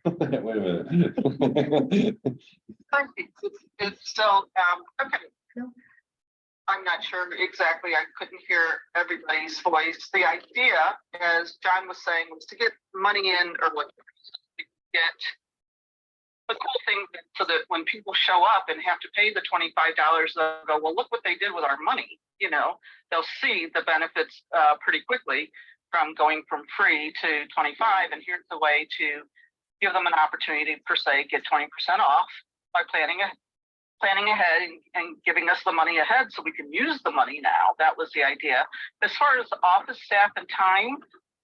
Wait a minute. It's still, okay. No. I'm not sure exactly. I couldn't hear everybody's voice. The idea, as John was saying, was to get money in or what to get. The cool thing so that when people show up and have to pay the $25, they'll go, well, look what they did with our money. You know, they'll see the benefits pretty quickly from going from free to 25. And here's the way to give them an opportunity per se, get 20% off by planning ahead and giving us the money ahead so we can use the money now. That was the idea. As far as office staff and time,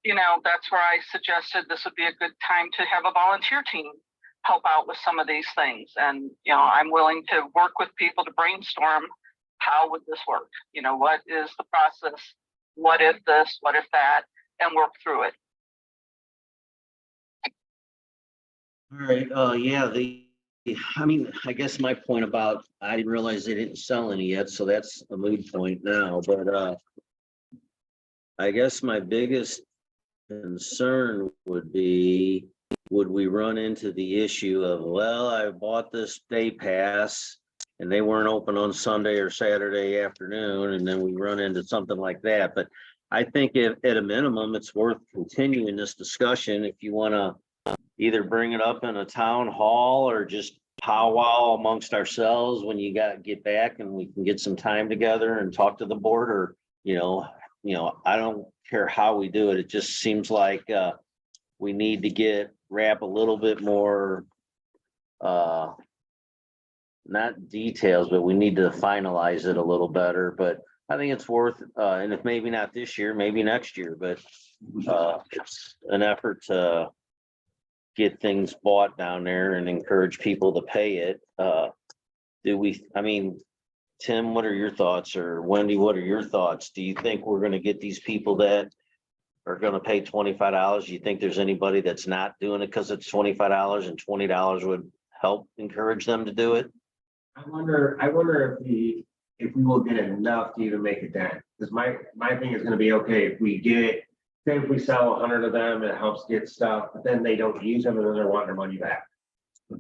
you know, that's where I suggested this would be a good time to have a volunteer team help out with some of these things. And, you know, I'm willing to work with people to brainstorm how would this work? You know, what is the process? What if this, what if that, and work through it. All right, yeah, I mean, I guess my point about, I didn't realize they didn't sell any yet, so that's a moot point now, but I guess my biggest concern would be, would we run into the issue of, well, I bought this day pass and they weren't open on Sunday or Saturday afternoon, and then we run into something like that. But I think if at a minimum, it's worth continuing this discussion if you want to either bring it up in a town hall or just powwow amongst ourselves when you get back and we can get some time together and talk to the board, or, you know, I don't care how we do it. It just seems like we need to wrap a little bit more, not details, but we need to finalize it a little better. But I think it's worth, and if maybe not this year, maybe next year, but it's an effort to get things bought down there and encourage people to pay it. I mean, Tim, what are your thoughts? Or Wendy, what are your thoughts? Do you think we're going to get these people that are going to pay $25? Do you think there's anybody that's not doing it because it's $25 and $20 would help encourage them to do it? I wonder if we will get enough to even make a dent. Because my thing is gonna be, okay, if we get say if we sell 100 of them, it helps get stuff, but then they don't use them and then they're wanting their money back.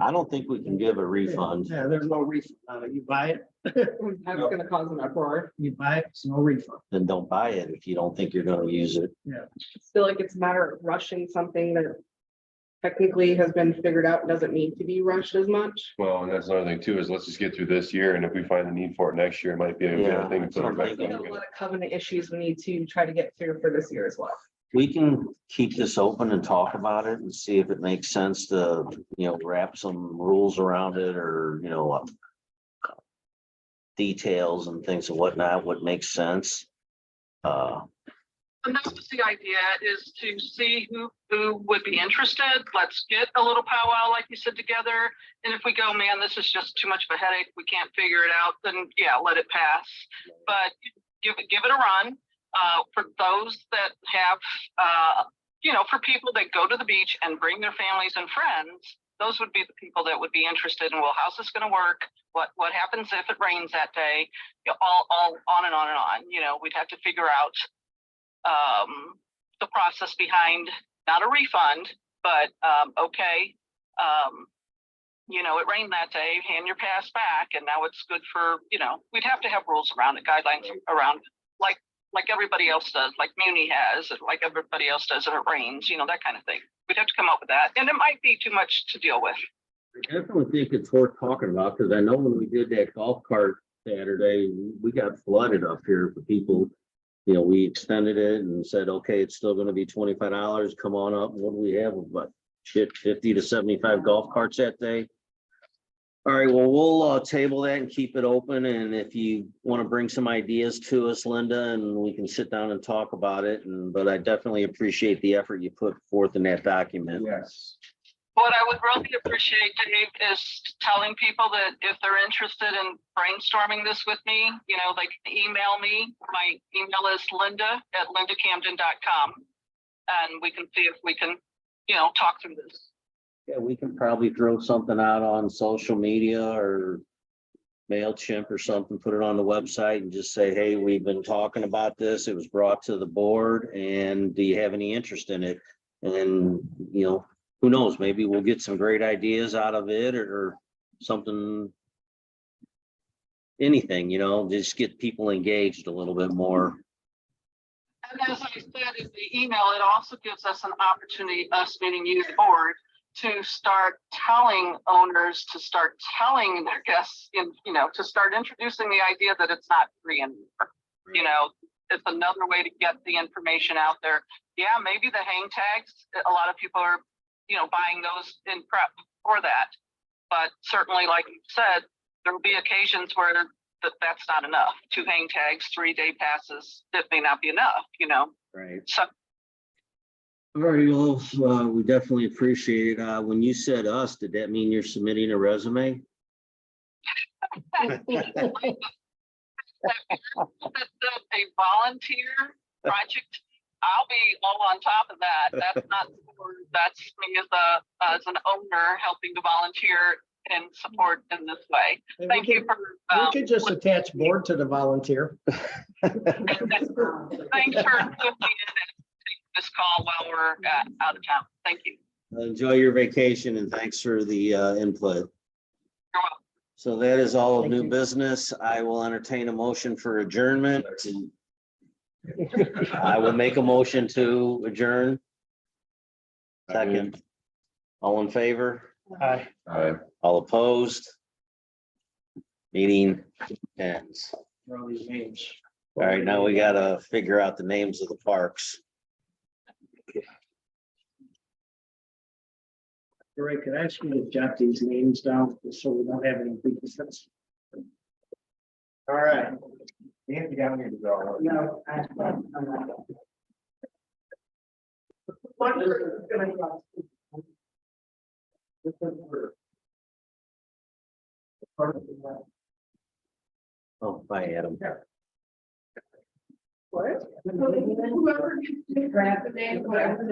I don't think we can give a refund. Yeah, there's no refund on it. You buy it, That's gonna cause an uproar. you buy it, it's no refund. Then don't buy it if you don't think you're gonna use it. I feel like it's a matter of rushing something that technically has been figured out, doesn't need to be rushed as much. Well, and that's another thing too, is let's just get through this year, and if we find the need for it next year, it might be a Yeah, good thing to that's put what it I'm back. thinking. There's a on. lot of covenant issues we need to try to get through for this year as well. We can keep this open and talk about it and see if it makes sense to, wrap some rules around it or, details and things and whatnot, what makes sense. And that was the idea, is to see who would be interested. Let's get a little powwow, like you said, together. And if we go, man, this is just too much of a headache, we can't figure it out, then yeah, let it pass. But give it a run. For those that have, for people that go to the beach and bring their families and friends, those would be the people that would be interested in, well, how's this gonna work? What happens if it rains that day? All on and on and on. We'd have to figure out the process behind, not a refund, but okay, it rained that day, hand your pass back, and now it's good for, we'd have to have rules around it, guidelines around it, like everybody else does, like Muni has, like everybody else does if it rains, that kind of thing. We'd have to come up with that, and it might be too much to deal with. I definitely think it's worth talking about, because I know when we did that golf cart Saturday, we got flooded up here for people. We extended it and said, okay, it's still gonna be $25, come on up. What do we have? About 50 to 75 golf carts that day. All right, well, we'll table that and keep it open, and if you want to bring some ideas to us, Linda, and we can sit down and talk about it, but I definitely appreciate the effort you put forth in that document. Yes. What I would really appreciate, Dave, is telling people that if they're interested in brainstorming this with me, they can email me. My email is linda@lindacamden.com. And we can see if we can, talk through this. Yeah, we can probably throw something out on social media or MailChimp or something, put it on the website and just say, hey, we've been talking about this. It was brought to the board, and do you have any interest in it? And, who knows, maybe we'll get some great ideas out of it or something, anything, just get people engaged a little bit more. And as I said in the email, it also gives us an opportunity, us meaning you, the board, to start telling owners, to start telling their guests, to start introducing the idea that it's not free anymore. It's another way to get the information out there. Yeah, maybe the hang tags, a lot of people are, buying those in prep for that. But certainly, like you said, there will be occasions where that's not enough. 2 hang tags, 3-day passes, that may not be enough, Right. So All right, well, we definitely appreciate it. When you said us, did that mean you're submitting a resume? that's a volunteer project. I'll be all on top of that. That's not, that's me as an owner helping to volunteer and support in this way. And Thank you for. We could just attach board to the volunteer. Thanks for putting me in and taking this call while we're out of town. Thank you. Enjoy your vacation, and thanks for the input. You're welcome. So that is all of Thank new you. business. I will entertain a motion for adjournment. I will make a motion to adjourn. Second. All in favor? Aye. All opposed? Meeting ends. All these names. All right, now we gotta figure out the names of the parks. Ray, could I ask you to jot these names down so we don't have any weaknesses? All right. Andy down here to go. No, Oh, bye, Adam. What? Whoever gets to grab the name, whatever.